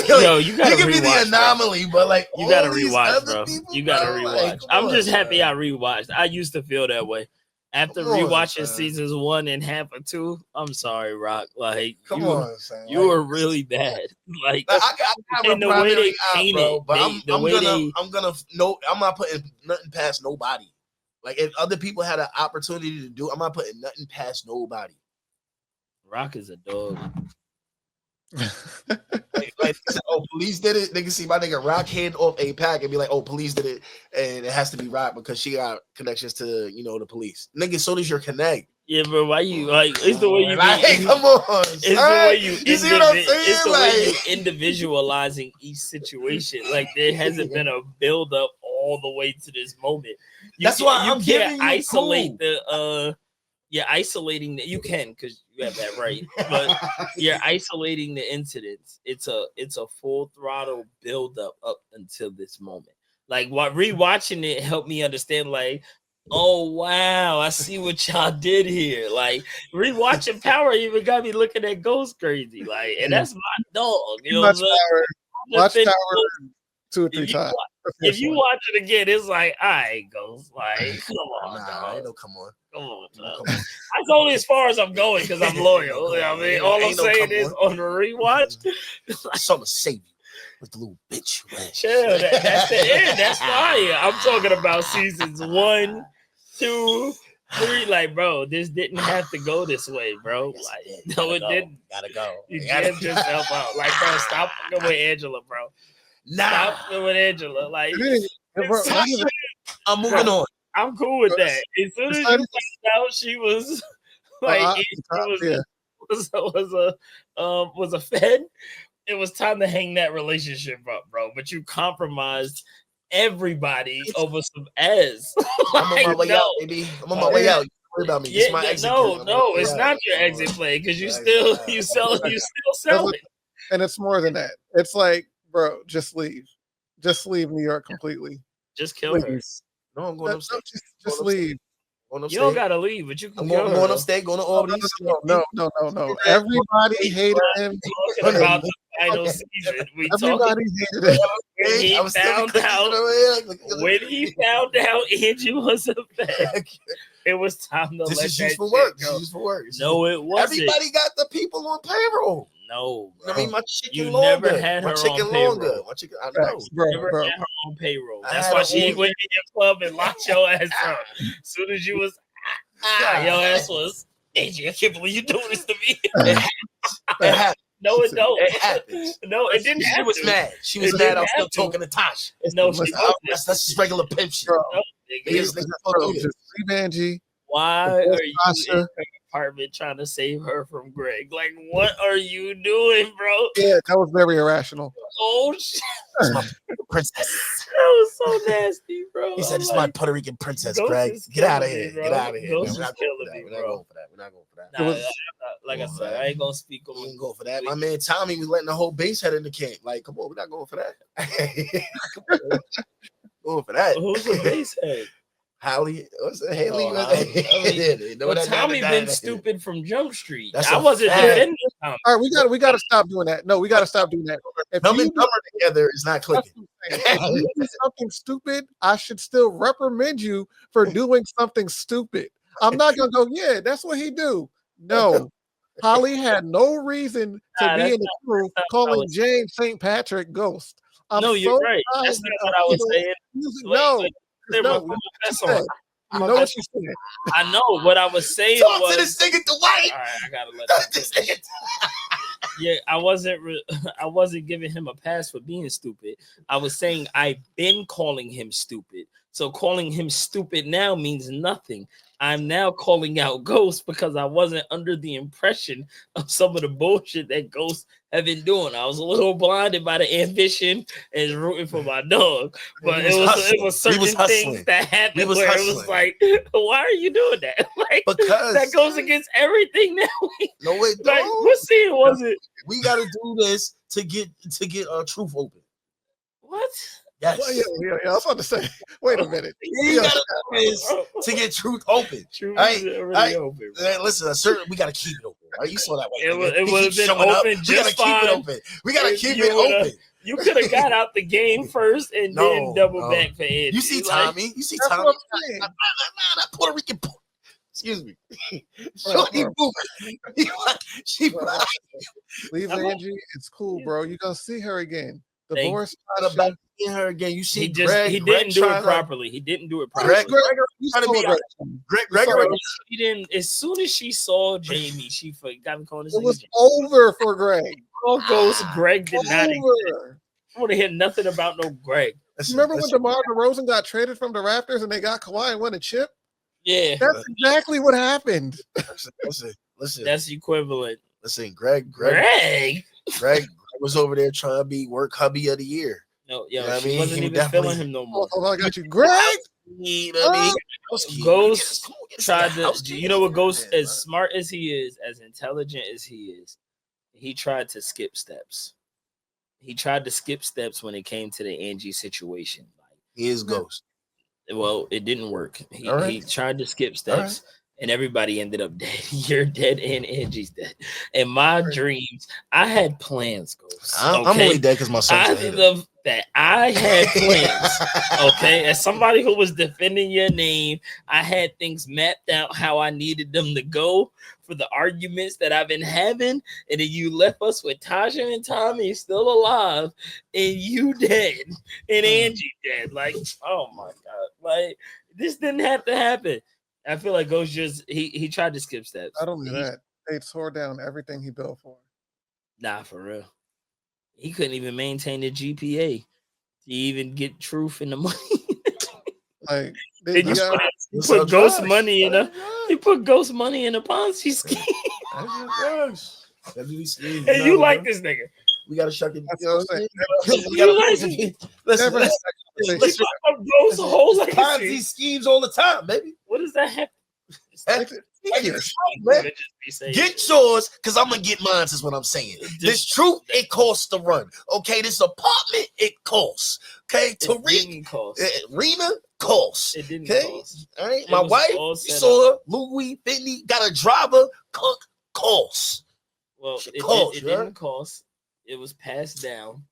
Speaker 10: Yo, you gotta
Speaker 4: can
Speaker 10: rewatch,
Speaker 4: be the anomaly, bro. But like
Speaker 10: you gotta rewatch, bro.
Speaker 4: People,
Speaker 10: You gotta rewatch.
Speaker 4: Like,
Speaker 10: I'm just happy I rewatched. I used to feel that way. After
Speaker 4: Come on,
Speaker 10: rewatching
Speaker 4: son.
Speaker 10: seasons 1 and half of 2, I'm sorry, Rock. Like,
Speaker 4: Come on, son.
Speaker 10: you were really bad. Like,
Speaker 4: I have
Speaker 10: and
Speaker 4: a
Speaker 10: the way
Speaker 4: primary
Speaker 10: they
Speaker 4: eye,
Speaker 10: paint
Speaker 4: bro,
Speaker 10: it,
Speaker 4: but
Speaker 10: they,
Speaker 4: I'm not putting nothing past nobody. Like if other people had an opportunity to do, I'm not putting nothing past nobody.
Speaker 10: Rock is a dog.
Speaker 4: like oh, police did it. Nigga see my nigga Rock hand off a pack and be like, oh, police did it, and it has to be Rock because she got connections to the police. Nigga, so does your connect.
Speaker 10: Yeah, but why you like? It's the way you.
Speaker 4: Come on,
Speaker 10: it's the way you.
Speaker 4: See what I'm saying?
Speaker 10: It's the way you individualizing each situation. Like there hasn't been a build up all the way to this moment.
Speaker 4: That's why I'm giving you
Speaker 10: isolate the. You're isolating you can because you have that right, but you're isolating the incidents. It's a full throttle build up until this moment. Like what rewatching it helped me understand. Like, oh wow, I see what y'all did here. Like rewatching Power even got me looking at Ghost crazy. Like, and that's my dog. You know what I'm saying?
Speaker 1: Watch Power 2 or 3 times.
Speaker 10: If you watch it again, it's like, all right, Ghost. Like, come on, dog.
Speaker 4: No, come on.
Speaker 10: Come on, dog. That's only as far as I'm going because I'm loyal. I mean, all I'm saying is on the rewatch,
Speaker 4: someone save you with the little bitch.
Speaker 10: Chill, that's the end. That's fire. I'm talking about seasons 1, 2, 3. Like, bro, this didn't have to go this way, bro. Like, no, it didn't.
Speaker 4: Gotta go.
Speaker 10: You jammed yourself out. Like, bro, stop fucking with Angela, bro. Stop fucking with Angela. Like,
Speaker 4: I'm moving on.
Speaker 10: I'm cool with that. As soon as you found out she was like was a Fed, it was time to hang that relationship up, bro. But you compromised everybody over some ass.
Speaker 4: I'm on my way out, baby. I'm on my way out. Worry about me.
Speaker 10: Yeah,
Speaker 4: my exit
Speaker 10: no, it's not your exit play because you still sell it.
Speaker 1: And it's more than that. It's like, bro, just leave. Just leave New York completely.
Speaker 10: Just kill her.
Speaker 4: No, I'm going upstate.
Speaker 1: Just leave.
Speaker 10: You don't gotta leave, but you can
Speaker 4: go. I'm going upstate, going to Albany.
Speaker 1: No. Everybody hated him.
Speaker 10: Talking about the final season.
Speaker 1: Everybody hated him.
Speaker 10: When he found out Angie was a fag, it was time to
Speaker 4: this
Speaker 10: let
Speaker 4: is
Speaker 10: that
Speaker 4: used for
Speaker 10: shit
Speaker 4: work.
Speaker 10: go.
Speaker 4: This is used for work.
Speaker 10: No, it wasn't.
Speaker 4: Everybody got the people on payroll.
Speaker 10: No, bro.
Speaker 4: I mean, my chicken
Speaker 10: you
Speaker 4: longer.
Speaker 10: never had her
Speaker 4: my chicken
Speaker 10: on payroll.
Speaker 4: longer. My chicken, I know.
Speaker 10: Never had her on payroll. That's why she went in your club and locked your ass up. As soon as you was, your ass was, Angie, I can't believe you doing this to me.
Speaker 4: It happened.
Speaker 10: No, it don't.
Speaker 4: It happens.
Speaker 10: No, it didn't.
Speaker 4: She was mad. She was mad. I was still talking to Tosh.
Speaker 10: No,
Speaker 4: that's just regular pimp shit.
Speaker 1: Just leave Angie.
Speaker 10: Why are you in her apartment trying to save her from Greg? Like, what are you doing, bro?
Speaker 1: Yeah, that was very irrational.
Speaker 10: Oh shit!
Speaker 4: That's my princess.
Speaker 10: That was so nasty, bro.
Speaker 4: He said, "It's my Puerto Rican princess, Greg. Get out of here. Get out of here. We're not going for that. We're not going for that.
Speaker 10: Nah, like I said, I ain't gonna speak on.
Speaker 4: We ain't going for that. My man Tommy was letting the whole base head in the camp. Like, come on, we're not going for that. Going for that.
Speaker 10: Who's the base head?
Speaker 4: Haley, what's it? Haley?
Speaker 10: Tommy been stupid from Jump Street.
Speaker 4: That's
Speaker 10: I wasn't defending Tommy.
Speaker 1: All right, we gotta stop doing that. No, we gotta stop doing that. If
Speaker 4: Dumb
Speaker 1: you
Speaker 4: and dumber together is not clicking.
Speaker 1: If you do something stupid, I should still reprimand you for doing something stupid. I'm not gonna go, yeah, that's what he do. No. Holly had no reason to be in the crew calling James St. Patrick Ghost.
Speaker 10: No, you're right. That's not what I was saying.
Speaker 1: No.
Speaker 10: You know
Speaker 1: what you said.
Speaker 10: I know what I was saying.
Speaker 4: Talk to this nigga Dwight.
Speaker 10: All right, I gotta let this nigga. Yeah, I wasn't giving him a pass for being stupid. I was saying I've been calling him stupid. So calling him stupid now means nothing. I'm now calling out Ghost because I wasn't under the impression of some of the bullshit that Ghost have been doing. I was a little blinded by the ambition and rooting for my dog, but it was certain things that happened where it was like, why are you doing that? Like, because that goes against everything that we.
Speaker 4: No, it don't.
Speaker 10: Like, what scene was it?
Speaker 4: We got to do this to get our truth open.
Speaker 10: What?
Speaker 1: Yes. Well, yeah, I was about to say, wait a minute.
Speaker 4: You gotta do this to get truth open.
Speaker 10: Truth is already open.
Speaker 4: Listen, we gotta keep it open. Right? You saw that way.
Speaker 10: It would have been open just fine.
Speaker 4: We gotta keep it open. We gotta keep it open.
Speaker 10: You could have got out the game first and then double back for Andy.
Speaker 4: You see Tommy. You see Tommy. That Puerto Rican. Excuse me. Shorty boo. She
Speaker 1: leave Angie. It's cool, bro. You're gonna see her again. Divorce.
Speaker 4: not about seeing her again. You see,
Speaker 10: He
Speaker 4: Greg
Speaker 10: didn't do it
Speaker 4: trying
Speaker 10: properly. He didn't do it properly.
Speaker 4: Greg,
Speaker 10: she didn't. As soon as she saw Jamie, she got me calling this.
Speaker 1: It was over for Greg.
Speaker 10: All goes. Greg did not exist. I want to hear nothing about no Greg.
Speaker 1: Remember when DeMar DeRozan got traded from the Raptors and they got Kawhi and won a chip?
Speaker 10: Yeah,
Speaker 1: that's exactly what happened.
Speaker 4: Listen.
Speaker 10: That's equivalent.
Speaker 4: Listen, Greg was over there trying to be work hubby of the year.
Speaker 10: No,
Speaker 4: you know what I
Speaker 10: she
Speaker 4: mean?
Speaker 10: wasn't even feeling him no more.
Speaker 1: Oh, I got you, Greg.
Speaker 4: You know what I mean?
Speaker 10: Ghost tried to. You know what? Ghost, as smart as he is, as intelligent as he is, he tried to skip steps. He tried to skip steps when it came to the Angie situation.
Speaker 4: He is Ghost.
Speaker 10: Well, it didn't work. He tried to skip steps, and everybody ended up dead. You're dead, and Angie's dead. In my dreams, I had plans, Ghost.
Speaker 4: I'm only dead because my son's a hater.
Speaker 10: That I had plans. Okay, as somebody who was defending your name, I had things mapped out how I needed them to go for the arguments that I've been having, and then you left us with Tasha and Tommy still alive, and you dead, and Angie dead. Like, oh my god, like this didn't have to happen. I feel like Ghost just he tried to skip steps.
Speaker 1: I don't know that. They tore down everything he built for.
Speaker 10: Nah, for real. He couldn't even maintain the GPA to even get truth in the money.
Speaker 1: Like
Speaker 10: he put ghost money in he put ghost money in a Ponzi scheme. And you like this nigga.
Speaker 4: We gotta shut it.
Speaker 10: Listen.
Speaker 4: Ponzi schemes all the time, baby.
Speaker 10: What does that have?
Speaker 4: Get yours, because I'm gonna get mine, is what I'm saying. This truth, it costs to run. Okay, this apartment, it costs. Okay, Rena costs.
Speaker 10: It didn't
Speaker 4: okay?
Speaker 10: cost.
Speaker 4: All right, my wife, you saw her, Louis, Whitney, got a driver, cook, costs.
Speaker 10: Well, it didn't cost. It was passed down,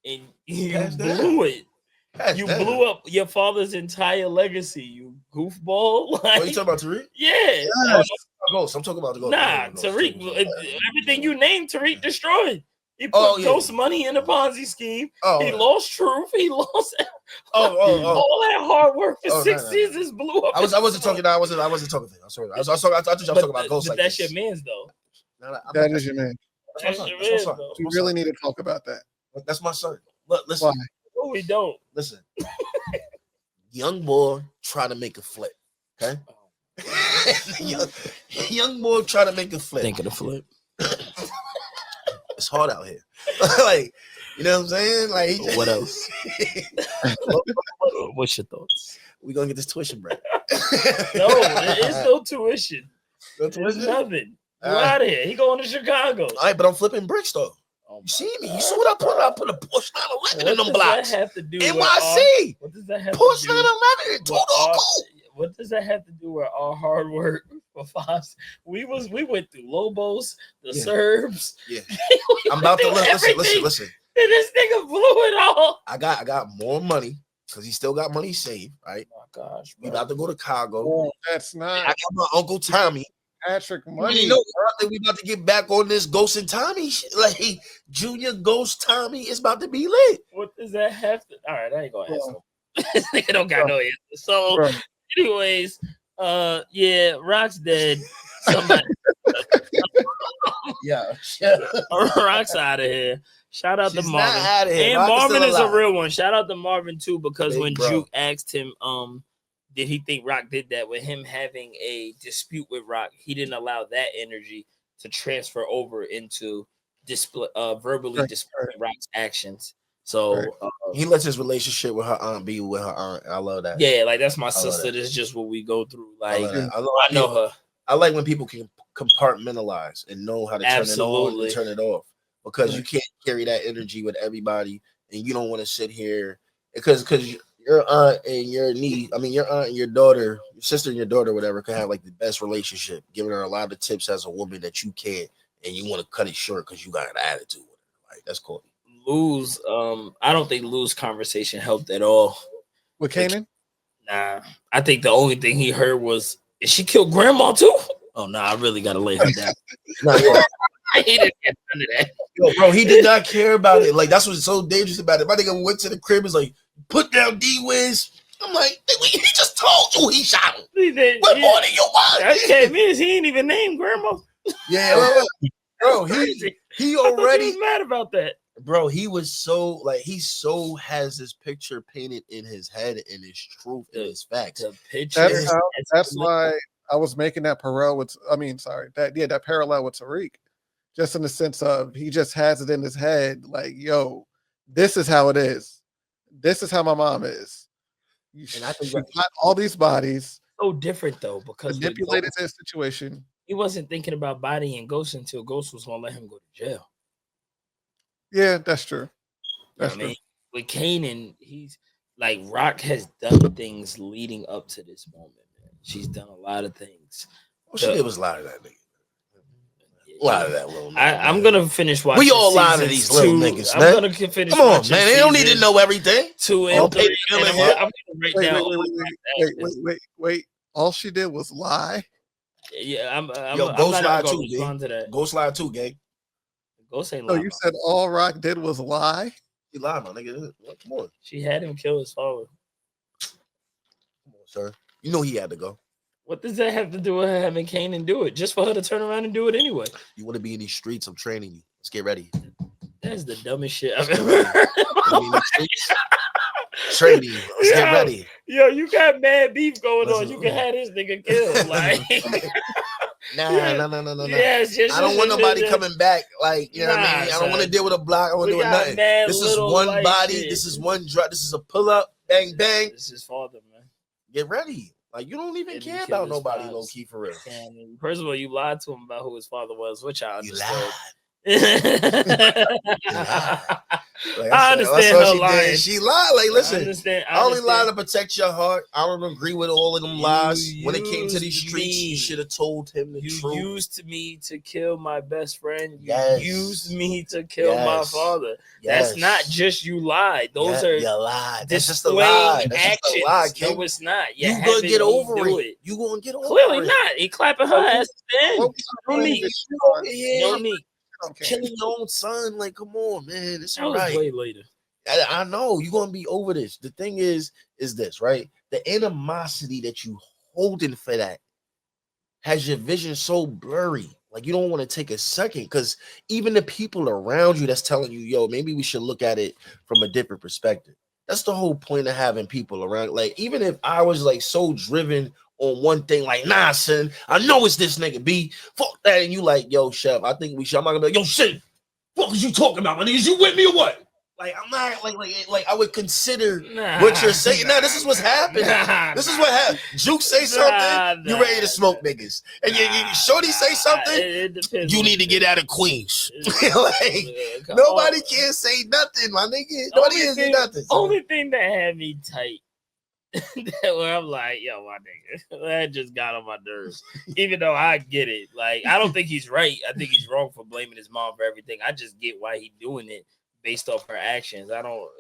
Speaker 10: and you blew it. You blew up your father's entire legacy, you goofball. Like,
Speaker 4: you talking about Tariq?
Speaker 10: Yeah.
Speaker 4: Ghost. I'm talking about the Ghost.
Speaker 10: Nah, Tariq. Everything you named, Tariq destroyed. He put ghost money in the Ponzi scheme. He lost truth. He lost all that hard work for 6 seasons. Blew up.
Speaker 4: I wasn't talking. I wasn't talking. I'm sorry. I thought you were talking about Ghost.
Speaker 10: But that's your man's though.
Speaker 1: That is your man.
Speaker 10: That's your man's though.
Speaker 1: We really need to talk about that.
Speaker 4: That's my son. Look, listen.
Speaker 1: Why?
Speaker 10: No, we don't.
Speaker 4: Listen. Young boy try to make a flip. Okay. young boy try to make a flip.
Speaker 10: Think of the flip.
Speaker 4: It's hard out here. Like, you know what I'm saying? Like,
Speaker 10: what else? What's your thoughts?
Speaker 4: We gonna get this tuition break.
Speaker 10: No, there is no tuition. There's nothing. You out of here. He going to Chicago.
Speaker 4: All right, but I'm flipping bricks though. You see me? You see what I put? I put a Porsche 911 in them blocks.
Speaker 10: What does that have to do
Speaker 4: NYC.
Speaker 10: What does that have
Speaker 4: Porsche
Speaker 10: to do
Speaker 4: 911 and
Speaker 10: what does that have to do with our hard work for 5? We went through Lobos, the Serbs.
Speaker 4: Yeah. I'm about to listen.
Speaker 10: And this nigga blew it all.
Speaker 4: I got more money because he still got money saved, right?
Speaker 10: Oh my gosh,
Speaker 4: we about to go to Chicago.
Speaker 1: Oh, that's not.
Speaker 4: I got my Uncle Tommy.
Speaker 1: Patrick money.
Speaker 4: You know, we about to get back on this Ghost and Tommy shit. Like Junior Ghost Tommy is about to be lit.
Speaker 10: What does that have to? All right, I ain't gonna ask him. This nigga don't got no answer. So, anyways, yeah, Rock's dead. Somebody, Rock's out of here. Shout out to Marvin. And
Speaker 4: Rock
Speaker 10: Marvin is a real one. Shout out to Marvin too, because when
Speaker 4: bro.
Speaker 10: Juke asked him, did he think Rock did that? With him having a dispute with Rock, he didn't allow that energy to transfer over into verbally displaying Rock's actions. So
Speaker 4: he lets his relationship with her aunt be with her aunt. I love that.
Speaker 10: Yeah, like that's my sister. That's just what we go through. Like I know her.
Speaker 4: I like when people can compartmentalize and know how to turn it on and turn it off, because you can't carry that energy with everybody, and you don't want to sit here because your aunt and your niece, your aunt and your daughter, your sister and your daughter, whatever, can have like the best relationship, giving her a lot of tips as a woman that you can't, and you want to cut it short because you got an attitude with her. Like, that's cool.
Speaker 10: Lou's, I don't think Lou's conversation helped at all.
Speaker 1: With Kanan?
Speaker 10: Nah, I think the only thing he heard was She killed grandma too? Oh no, I really gotta lay her down. I didn't get none of that.
Speaker 4: Yo, bro, he did not care about it. Like, that's what's so dangerous about it. My nigga went to the crib, is like, put down D-Wiz. I'm like, he just told you he shot him. What more than you want?
Speaker 10: Okay, man, he ain't even named grandma.
Speaker 4: Yeah, bro, he already
Speaker 10: was mad about that.
Speaker 4: Bro, he was so like he so has this picture painted in his head and his truth and his facts.
Speaker 10: The picture.
Speaker 1: That's why I was making that parallel with. That parallel with Tariq, just in the sense of he just has it in his head, like, yo, this is how it is. This is how my mom is.
Speaker 4: And I think
Speaker 1: she got all these bodies.
Speaker 10: So different though, because
Speaker 1: manipulated this situation.
Speaker 10: He wasn't thinking about bodying Ghost until Ghost was gonna let him go to jail.
Speaker 1: Yeah, that's true. That's true.
Speaker 10: I mean, with Kanan, he's like Rock has done things leading up to this moment, man. She's done a lot of things.
Speaker 4: She did was a lot of that nigga. A lot of that little nigga.
Speaker 10: I'm gonna finish watching.
Speaker 4: We all lie to these little niggas, man.
Speaker 10: I'm gonna finish.
Speaker 4: Come on, man. They don't need to know everything.
Speaker 10: 2 and 3. I'm gonna write down.
Speaker 1: Wait. All she did was lie.
Speaker 10: Yeah,
Speaker 4: Ghost lied too, gang. Ghost lied too, gang.
Speaker 10: Ghost ain't
Speaker 1: No,
Speaker 10: lying.
Speaker 1: you said all Rock did was lie?
Speaker 4: He lied, my nigga. Come on.
Speaker 10: She had him kill his father.
Speaker 4: Come on, sir. You know he had to go.
Speaker 10: What does that have to do with her having Kanan do it? Just for her to turn around and do it anyway.
Speaker 4: You want to be in these streets? I'm training you. Let's get ready.
Speaker 10: That's the dumbest shit I've ever heard.
Speaker 4: Training you. Let's get ready.
Speaker 10: Yo, you got mad beef going on. You can have this nigga killed. Like,
Speaker 4: no.
Speaker 10: Yes,
Speaker 4: I don't want nobody coming back. Like, you know what I mean? I don't want to deal with a block. I want to deal with nothing. This is one body. Shit. This is one drop. This is a pull up. Bang, bang.
Speaker 10: This is father, man.
Speaker 4: Get ready. Like, you don't even care about nobody low key for real.
Speaker 10: First of all, you lied to him about who his father was, which I understood.
Speaker 4: Like
Speaker 10: I understand her lying.
Speaker 4: She lied. Like, listen, I only lie to protect your heart. I don't agree with all of them lies. When it came to these streets, you should have told him the truth.
Speaker 10: You used me to kill my best friend. You used me to kill my father. That's not just you lied. Those are
Speaker 4: you lied. That's just a lie.
Speaker 10: Actions.
Speaker 4: Just a lie,
Speaker 10: no, it's not.
Speaker 4: You gonna get over it. You gonna get over it.
Speaker 10: Clearly not. He clapping her ass. No need.
Speaker 4: Killing your own son, like, come on, man. It's all right.
Speaker 10: Way later.
Speaker 4: I know you're gonna be over this. The thing is this, right? The animosity that you holding for that has your vision so blurry. Like, you don't want to take a second, because even the people around you that's telling you, yo, maybe we should look at it from a different perspective. That's the whole point of having people around. Like, even if I was like so driven on one thing, like, nah, son, I know it's this nigga B. Fuck that. And you like, yo, Chef, I think we should. I'm not gonna be like, yo, shit, what was you talking about, my niggas? You with me or what? Like, I'm not like I would consider what you're saying. Nah, this is what's happening. This is what happened. Juke say something, you ready to smoke niggas. And Shorty say something, you need to get out of Queens. Like, nobody can say nothing, my nigga. Nobody can say nothing.
Speaker 10: Only thing that had me tight, where I'm like, yo, my nigga, that just got on my nerves. Even though I get it. Like, I don't think he's right. I think he's wrong for blaming his mom for everything. I just get why he's doing it based off her actions. I don't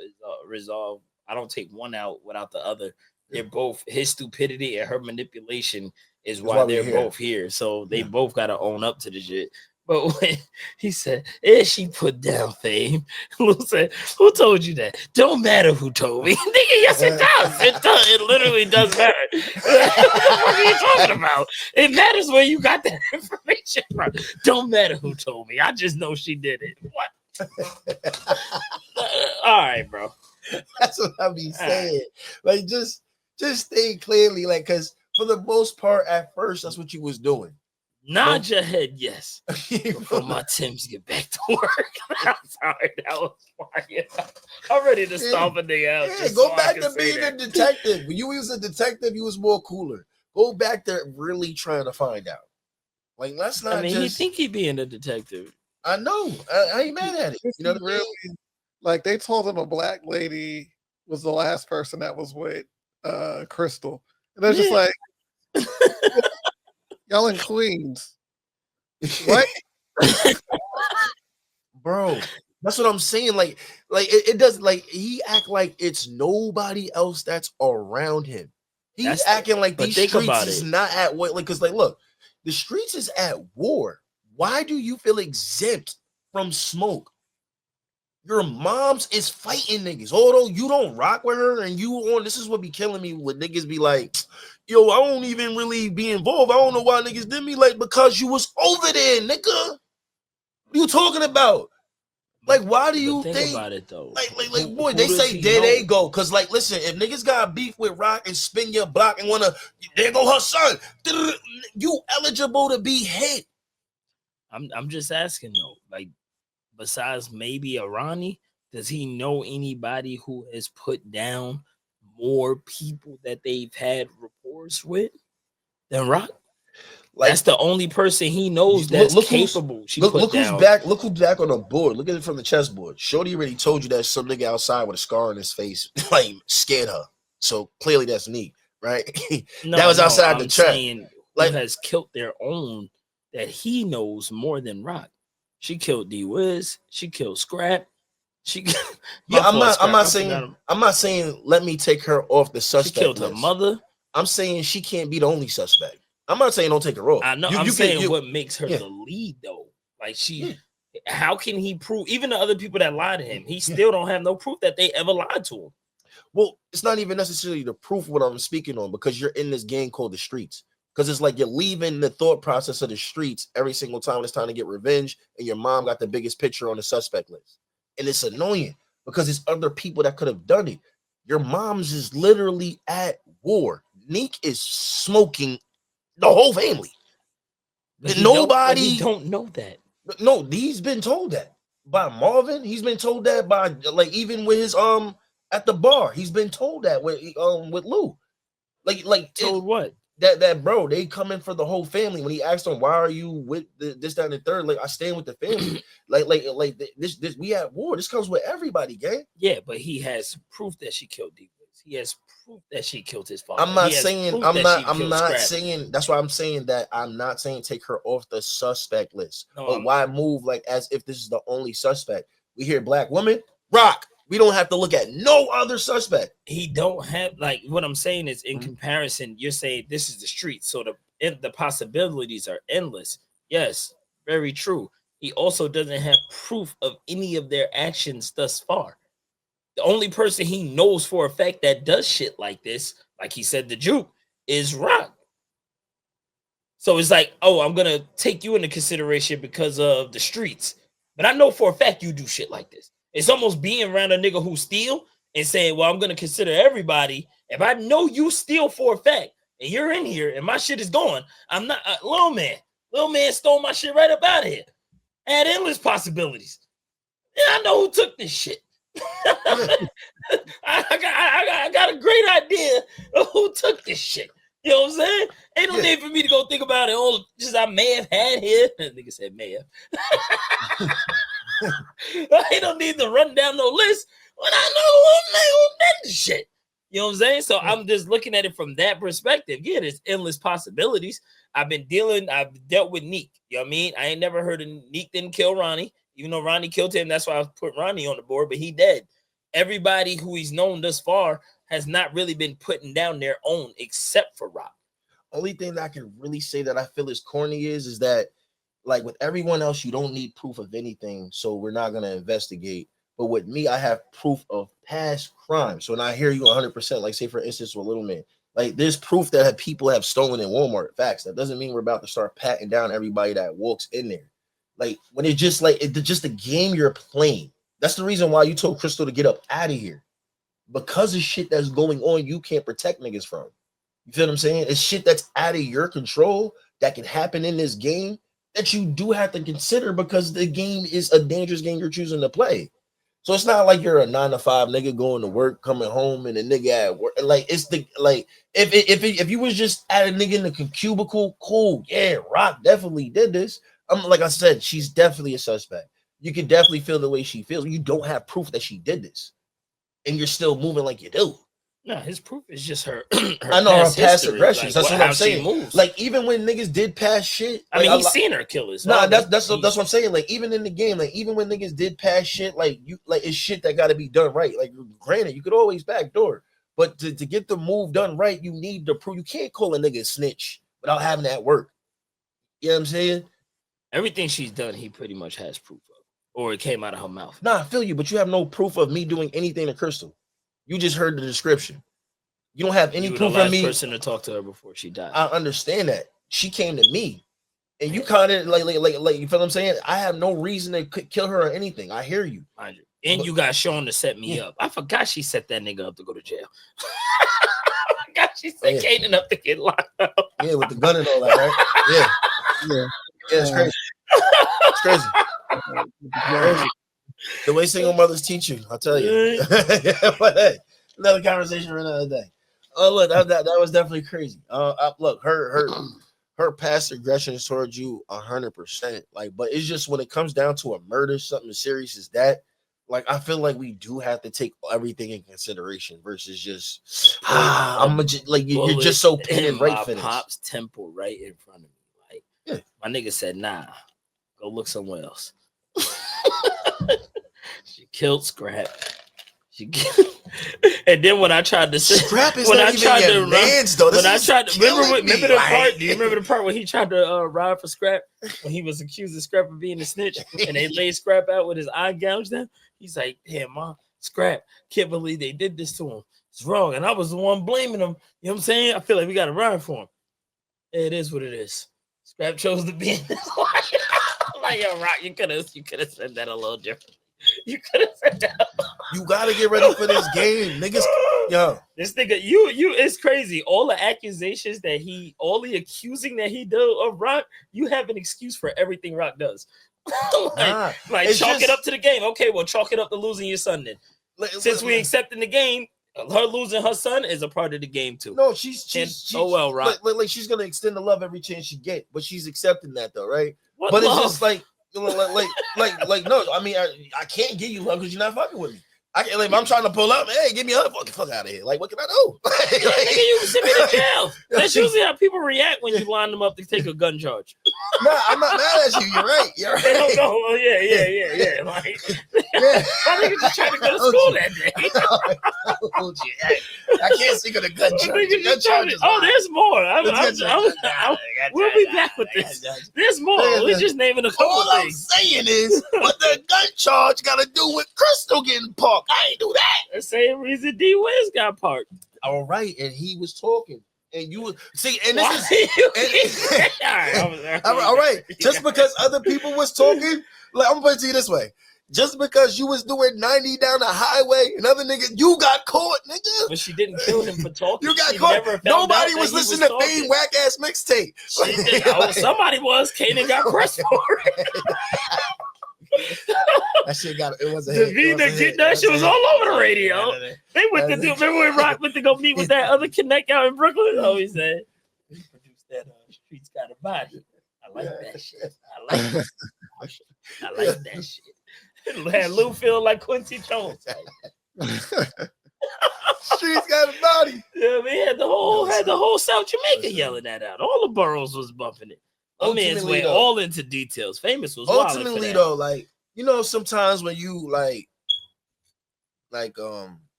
Speaker 10: I don't take one out without the other. They're both, his stupidity and her manipulation is why they're both here. So they both got to own up to the shit. But when he said, she put down Fame, Lou said, who told you that? Don't matter who told me. Nigga, yes, it does. It does. It literally does matter. What are you talking about? It matters where you got that information from. Don't matter who told me. I just know she did it. What? All right, bro.
Speaker 4: That's what I be saying. Like, just think clearly, like, because for the most part, at first, that's what you was doing.
Speaker 10: Nod your head, yes. Before my Timbs get back to work. I'm sorry, that was fire. I'm ready to stomp a nigga out.
Speaker 4: Yeah, go back to being a detective. When you was a detective, you was more cooler. Go back to really trying to find out. Like, let's not.
Speaker 10: I mean, you think he being a detective?
Speaker 4: I know. I ain't mad at it. You know what I mean?
Speaker 1: Like, they told him a black lady was the last person that was with Crystal, and they're just like, y'all in Queens, what?
Speaker 4: Bro, that's what I'm saying. Like it does. Like, he act like it's nobody else that's around him. He's acting like these
Speaker 10: think
Speaker 4: streets
Speaker 10: about
Speaker 4: is
Speaker 10: it.
Speaker 4: not at war. Like, cause like, look, the streets is at war. Why do you feel exempt from smoke? Your mom's is fighting niggas. Although you don't rock with her and you on, this is what be killing me with niggas be like, yo, I don't even really be involved. I don't know why niggas did me. Like, because you was over there, nigga. What are you talking about? Like, why do you think
Speaker 10: about it though?
Speaker 4: Like, boy, they say there they go. Cause like, listen, if niggas got beef with Rock and spin your block and wanna, there go her son. You eligible to be hit.
Speaker 10: I'm just asking though, like, besides maybe a Ronnie, does he know anybody who has put down more people that they've had rapports with than Rock? Like, that's the only person he knows that's capable.
Speaker 4: Look who's back. Look who's back on the board. Look at it from the chessboard. Shorty already told you that some nigga outside with a scar on his face like scared her. So clearly that's neat, right? That was outside the chat.
Speaker 10: Like, who has killed their own that he knows more than Rock. She killed D Wiz. She killed Scrap. She.
Speaker 4: Yeah, I'm not saying. Let me take her off the suspect.
Speaker 10: She killed
Speaker 4: list.
Speaker 10: her mother.
Speaker 4: I'm saying she can't be the only suspect. I'm not saying don't take her off.
Speaker 10: I know. I'm saying what makes her the lead though. Like how can he prove? Even the other people that lied to him, he still don't have no proof that they ever lied to him.
Speaker 4: Well, it's not even necessarily the proof what I'm speaking on because you're in this game called the streets. Because it's like you're leaving the thought process of the streets every single time it's time to get revenge, and your mom got the biggest picture on the suspect list. And it's annoying because it's other people that could have done it. Your mom's is literally at war. Neek is smoking the whole family. Nobody
Speaker 10: don't know that.
Speaker 4: No, he's been told that by Marvin. He's been told that by like even with his at the bar. He's been told that with Lou. Like
Speaker 10: told what?
Speaker 4: That bro, they come in for the whole family. When he asked them, why are you with this, that, and the third? Like, I stand with the family. like this we at war. This comes with everybody, gang.
Speaker 10: Yeah, but he has proof that she killed D. He has proof that she killed his father.
Speaker 4: I'm not saying that's why I'm saying that I'm not saying take her off the suspect list. But why move like as if this is the only suspect? We hear black woman, Rock. We don't have to look at no other suspect.
Speaker 10: He don't have, like, what I'm saying is in comparison, you're saying this is the street, so the possibilities are endless. Yes, very true. He also doesn't have proof of any of their actions thus far. The only person he knows for a fact that does shit like this, like he said, the Juke, is Rock. So it's like, oh, I'm gonna take you into consideration because of the streets, but I know for a fact you do shit like this. It's almost being around a nigga who steal and saying, well, I'm going to consider everybody. If I know you steal for a fact and you're in here and my shit is gone, I'm not Little man stole my shit right up out of here. I had endless possibilities. Yeah, I know who took this shit. I got a great idea of who took this shit. You know what I'm saying? Ain't no need for me to go think about it. Oh, just I may have had here. Nigga said may have. I don't need to run down no list when I know who did this shit. You know what I'm saying? So I'm just looking at it from that perspective. Yeah, there's endless possibilities. I've dealt with Neek. You know what I mean? I ain't never heard of Neek didn't kill Ronnie, even though Ronnie killed him. That's why I put Ronnie on the board, but he dead. Everybody who he's known thus far has not really been putting down their own except for Rock.
Speaker 4: Only thing that I can really say that I feel is corny is that like with everyone else, you don't need proof of anything, so we're not gonna investigate. But with me, I have proof of past crime. So when I hear you 100%, like say for instance with Little Man, like there's proof that people have stolen in Walmart. Facts. That doesn't mean we're about to start patting down everybody that walks in there. Like when it's just like it's just a game you're playing. That's the reason why you told Crystal to get up out of here. Because of shit that's going on, you can't protect niggas from. You feel what I'm saying? It's shit that's out of your control that can happen in this game that you do have to consider because the game is a dangerous game you're choosing to play. So it's not like you're a 9-to-5 nigga going to work, coming home, and a nigga at work. Like it's the like if you was just at a nigga in the cubicle, cool, yeah, Rock definitely did this. Like I said, she's definitely a suspect. You can definitely feel the way she feels. You don't have proof that she did this, and you're still moving like you do.
Speaker 10: No, his proof is just her.
Speaker 4: I know her past aggressions. Like, that's what I'm saying. Like even when niggas did past shit,
Speaker 10: I mean, he's seen her kill his.
Speaker 4: Nah, that's what I'm saying. Like even in the game, like even when niggas did past shit, like it's shit that got to be done right. Like granted, you could always backdoor, But to get the move done right, you need to prove. You can't call a nigga a snitch without having that work. You know what I'm saying?
Speaker 10: Everything she's done, he pretty much has proof of, or it came out of her mouth.
Speaker 4: Nah, I feel you, but you have no proof of me doing anything to Crystal. You just heard the description. You don't have any proof of me.
Speaker 10: Person to talk to her before she died.
Speaker 4: I understand that. She came to me, and you kind of like you feel what I'm saying? I have no reason to kill her or anything. I hear you.
Speaker 10: And you got Sean to set me up. I forgot she set that nigga up to go to jail. I forgot she set Kanan up to get locked up.
Speaker 4: Yeah, with the gun and all that, right? Yeah, it's crazy. It's crazy. The way single mothers teach you, I'll tell you. But hey, another conversation for another day. Oh, look, that was definitely crazy. Look, her past aggressions towards you 100%. Like, but it's just when it comes down to a murder, something as serious as that. Like, I feel like we do have to take everything in consideration versus just you're just so painted right for this.
Speaker 10: Pop's temple right in front of me. Like, my nigga said, nah, go look somewhere else. She killed Scrap. And then when I tried to
Speaker 4: Scrap is not even your man's though.
Speaker 10: When I tried to remember the part. Do you remember the part when he tried to ride for Scrap when he was accused of Scrap of being a snitch and they laid Scrap out with his eye gouged down? He's like, damn, Mom, Scrap, can't believe they did this to him. It's wrong. And I was the one blaming him. You know what I'm saying? I feel like we got to ride for him. It is what it is. Scrap chose to be in this life. Like, yo, Rock, you could have said that a little different. You could have said that.
Speaker 4: You gotta get ready for this game, niggas. Yo,
Speaker 10: this nigga, you, it's crazy. All the accusations all the accusing that he do of Rock, you have an excuse for everything Rock does. Chalk it up to the game. Okay, well, chalk it up to losing your son then. Since we accepting the game, her losing her son is a part of the game too.
Speaker 4: No, she's
Speaker 10: oh well, Rock.
Speaker 4: Like she's gonna extend the love every chance she get, but she's accepting that though, right?
Speaker 10: What
Speaker 4: but
Speaker 10: love?
Speaker 4: It's just like no. I mean, I can't give you love because you're not fucking with me. If I'm trying to pull up, hey, give me a hug. Fuck out of here. Like, what can I do?
Speaker 10: Nigga, you send me to jail. That's usually how people react when you line them up to take a gun charge.
Speaker 4: Nah, I'm not mad at you. You're right.
Speaker 10: They don't go, oh, yeah. Like, my nigga just trying to go to school that day.
Speaker 4: I can't think of the gun charge.
Speaker 10: There's more. We'll be back with this. There's more. We're just naming a couple
Speaker 4: All
Speaker 10: things.
Speaker 4: I'm saying is, what the gun charge got to do with Crystal getting parked? I ain't do that.
Speaker 10: The same reason D Wiz got parked.
Speaker 4: All right, and he was talking. And you see, and this is all right. Just because other people was talking, like I'm gonna put it to you this way: just because you was doing 90 down the highway, and other niggas, you got caught, nigga.
Speaker 10: But she didn't kill him for talking.
Speaker 4: You got caught. Nobody was listening to Fame whack ass mixtape.
Speaker 10: Somebody was. Kanan got pressed for it.
Speaker 4: That shit got it. Was a
Speaker 10: hit. That shit was all over the radio. They went to do. Remember when Rock went to go meet with that other connect out in Brooklyn? Oh, he said he produced that Streets Got a Body. I like that shit. I like that shit. Had Lou feel like Quincy Jones.
Speaker 4: Streets Got a Body.
Speaker 10: Yeah, we had the whole South Jamaica yelling that out. All the boroughs was bumping it. My man's went all into details. Famous was
Speaker 4: ultimately though, like, you know, sometimes when you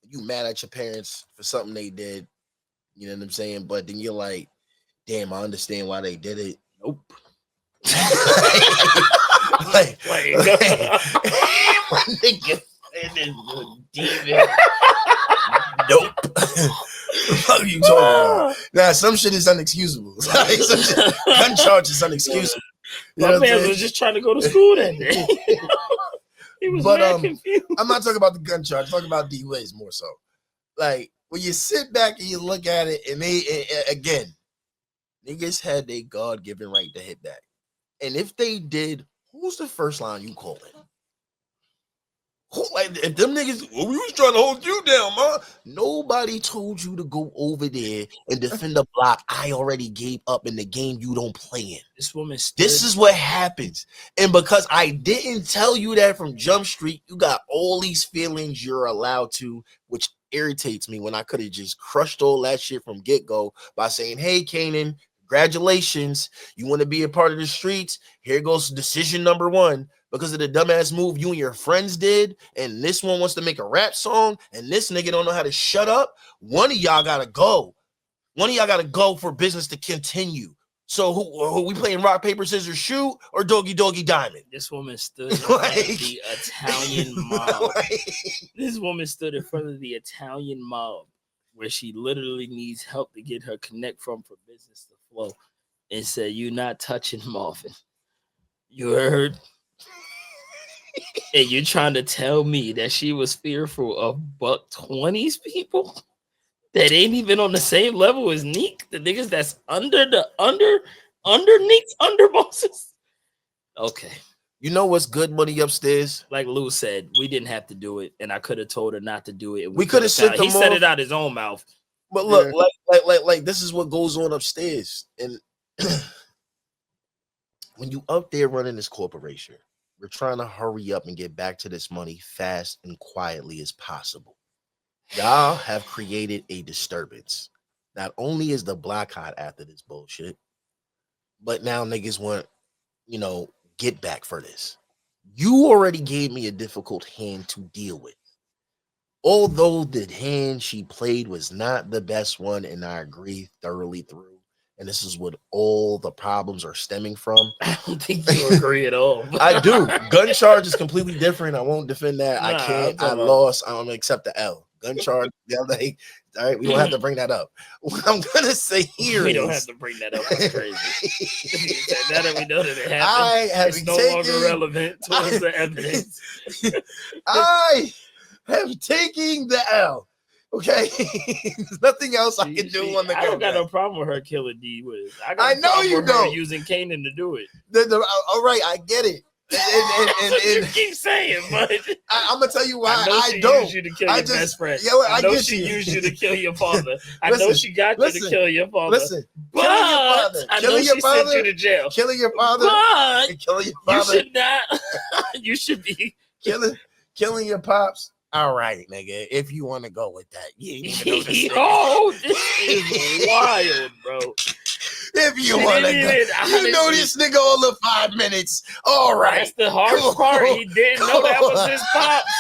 Speaker 4: you mad at your parents for something they did, you know what I'm saying? But then you're like, damn, I understand why they did it. Nope. my nigga, nope. What are you talking about? Nah, some shit is unexcusable. Gun charge is unexcusable.
Speaker 10: My man was just trying to go to school that day. He was confused.
Speaker 4: I'm not talking about the gun charge. I'm talking about D Wiz more so. Like, when you sit back and you look at it, and again, niggas had their God-given right to hit back. And if they did, who's the first line you call it? Like, if them niggas, we was trying to hold you down, man. Nobody told you to go over there and defend the block I already gave up in the game you don't play in. This is what happens. And because I didn't tell you that from Jump Street, you got all these feelings you're allowed to, which irritates me when I could have just crushed all that shit from get-go by saying, hey, Kanan, congratulations. You want to be a part of the streets? Here goes decision number 1. because of the dumbass move you and your friends did, and this one wants to make a rap song, and this nigga don't know how to shut up, one of y'all gotta go. One of y'all gotta go for business to continue. So who we playing rock, paper, scissors, shoot, or doggy diamond?
Speaker 10: This woman stood in front of the Italian mob. This woman stood in front of the Italian mob where she literally needs help to get her connect from for business to flow, and said, "You're not touching Marvin. You heard?" And you're trying to tell me that she was fearful of $120s people that ain't even on the same level as Neek, the niggas that's underneath bosses. Okay.
Speaker 4: You know what's good money upstairs?
Speaker 10: Like Lou said, we didn't have to do it, and I could have told her not to do it.
Speaker 4: We could have sent them
Speaker 10: He said it out his own mouth.
Speaker 4: But look, like this is what goes on upstairs. And when you up there running this corporation, we're trying to hurry up and get back to this money fast and quietly as possible. Y'all have created a disturbance. Not only is the block hot after this bullshit, but now niggas want, get back for this. You already gave me a difficult hand to deal with. Although the hand she played was not the best one, and I agree thoroughly through. And this is what all the problems are stemming from.
Speaker 10: I don't think you agree at all.
Speaker 4: I do. Gun charge is completely different. I won't defend that. I can't. I lost. I'm going to accept the L. Gun charge the other day. All right, we don't have to bring that up. What I'm going to say here
Speaker 10: we don't have to bring that up. That's crazy. Now that we know that it happened, it's no longer relevant towards the evidence.
Speaker 4: I have taken the L. Okay, there's nothing else I can do on the.
Speaker 10: I don't got no problem with her killing D.
Speaker 4: I know you don't.
Speaker 10: Using Kanan to do it.
Speaker 4: All right, I get it. And
Speaker 10: you keep saying, but
Speaker 4: I'm gonna tell you why I
Speaker 10: don't. Used you to kill your best friend.
Speaker 4: Yeah, I
Speaker 10: know
Speaker 4: get
Speaker 10: she
Speaker 4: you.
Speaker 10: used you to kill your father. I know she got you to kill your father.
Speaker 4: Listen,
Speaker 10: but I know she sent you to jail.
Speaker 4: Killing your father.
Speaker 10: But
Speaker 4: killing your father.
Speaker 10: You should not. You should be
Speaker 4: killing your pops. All right, nigga. If you want to go with that, you ain't even know this.
Speaker 10: This is wild, bro.
Speaker 4: If you want to go, you know this nigga all the 5 minutes. All right.
Speaker 10: That's the harsh part. He didn't know that was his pops.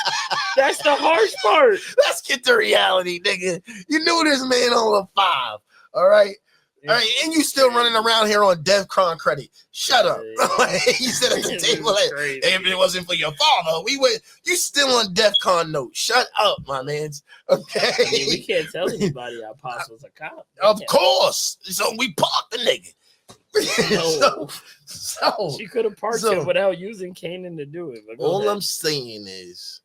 Speaker 10: That's the harsh part.
Speaker 4: Let's get to reality, nigga. You knew this man all the 5. All right. All right, and you still running around here on DEFCON credit. Shut up. You said at the table, like, if it wasn't for your father, we would. You still on DEFCON note. Shut up, my mans. Okay.
Speaker 10: I mean, we can't tell anybody our pops was a cop.
Speaker 4: Of course. So we parked the nigga. so
Speaker 10: she could have parked him without using Kanan to do it.
Speaker 4: All I'm saying is,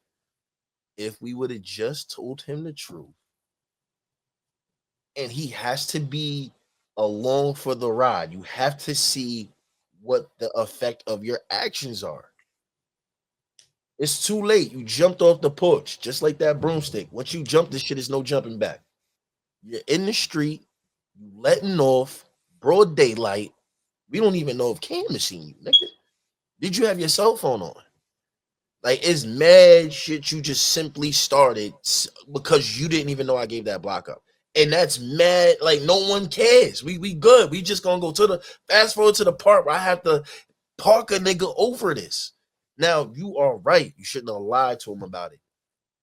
Speaker 4: if we would have just told him the truth, and he has to be along for the ride. You have to see what the effect of your actions are. It's too late. You jumped off the porch, just like that broomstick. Once you jump, this shit is no jumping back. You're in the street, you letting off, broad daylight. We don't even know if Cam has seen you, nigga. Did you have your cell phone on? Like, it's mad shit you just simply started because you didn't even know I gave that block up. And that's mad, like no one cares. We good. We just gonna go to the fast forward to the part where I have to park a nigga over this. Now, you are right. You shouldn't have lied to him about it.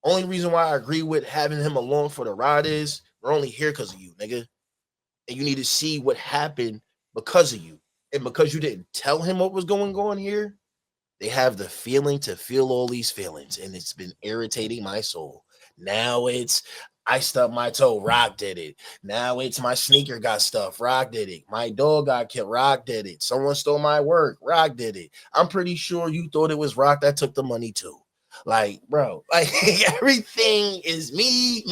Speaker 4: Only reason why I agree with having him along for the ride is we're only here because of you, nigga. And you need to see what happened because of you. And because you didn't tell him what was going on here, they have the feeling to feel all these feelings. And it's been irritating my soul. Now it's I stubbed my toe, Rock did it. Now it's my sneaker got stuffed, Rock did it. My dog got killed, Rock did it. Someone stole my work, Rock did it. I'm pretty sure you thought it was Rock that took the money too. Like, bro, like everything is me.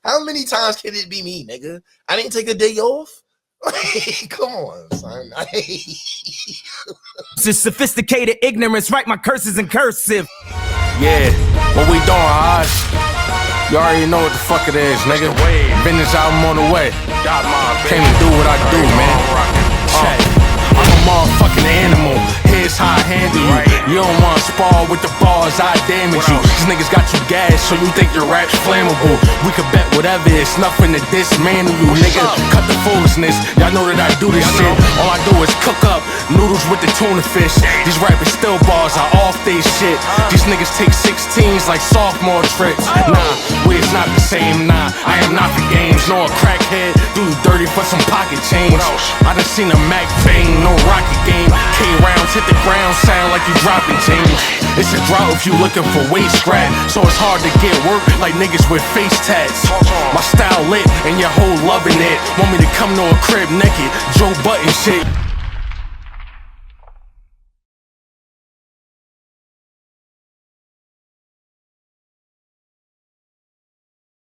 Speaker 4: How many times can it be me, nigga? I didn't take a day off. Come on, son.
Speaker 11: This is sophisticated ignorance. Write my curses in cursive. Yeah, what we doing, Hodge? You already know what the fuck it is, nigga. Business album on the way. Came to do what I do, man. I'm a motherfucking animal. Head this how I handle you. You don't wanna spar with the bars, I damage you. These niggas got you gassed, so you think your rap's flammable. We could bet whatever, it's nothing to dismantle you, nigga. Cut the foolishness, y'all know that I do this shit. All I do is cook up noodles with the tuna fish. These rappers still bars, I off they shit. These niggas take 16s like sophomore trips. Nah, we is not the same, nah. I am not the games, nor a crackhead. Do you dirty for some pocket change. I done seen a Mac bang, no rocket game. K-rounds hit the ground, sound like you dropping change. It's a drought if you looking for waist scrap, so it's hard to get work like niggas with face tats. My style lit and your whole loving it. Want me to come to a crib naked, Joe Button shit.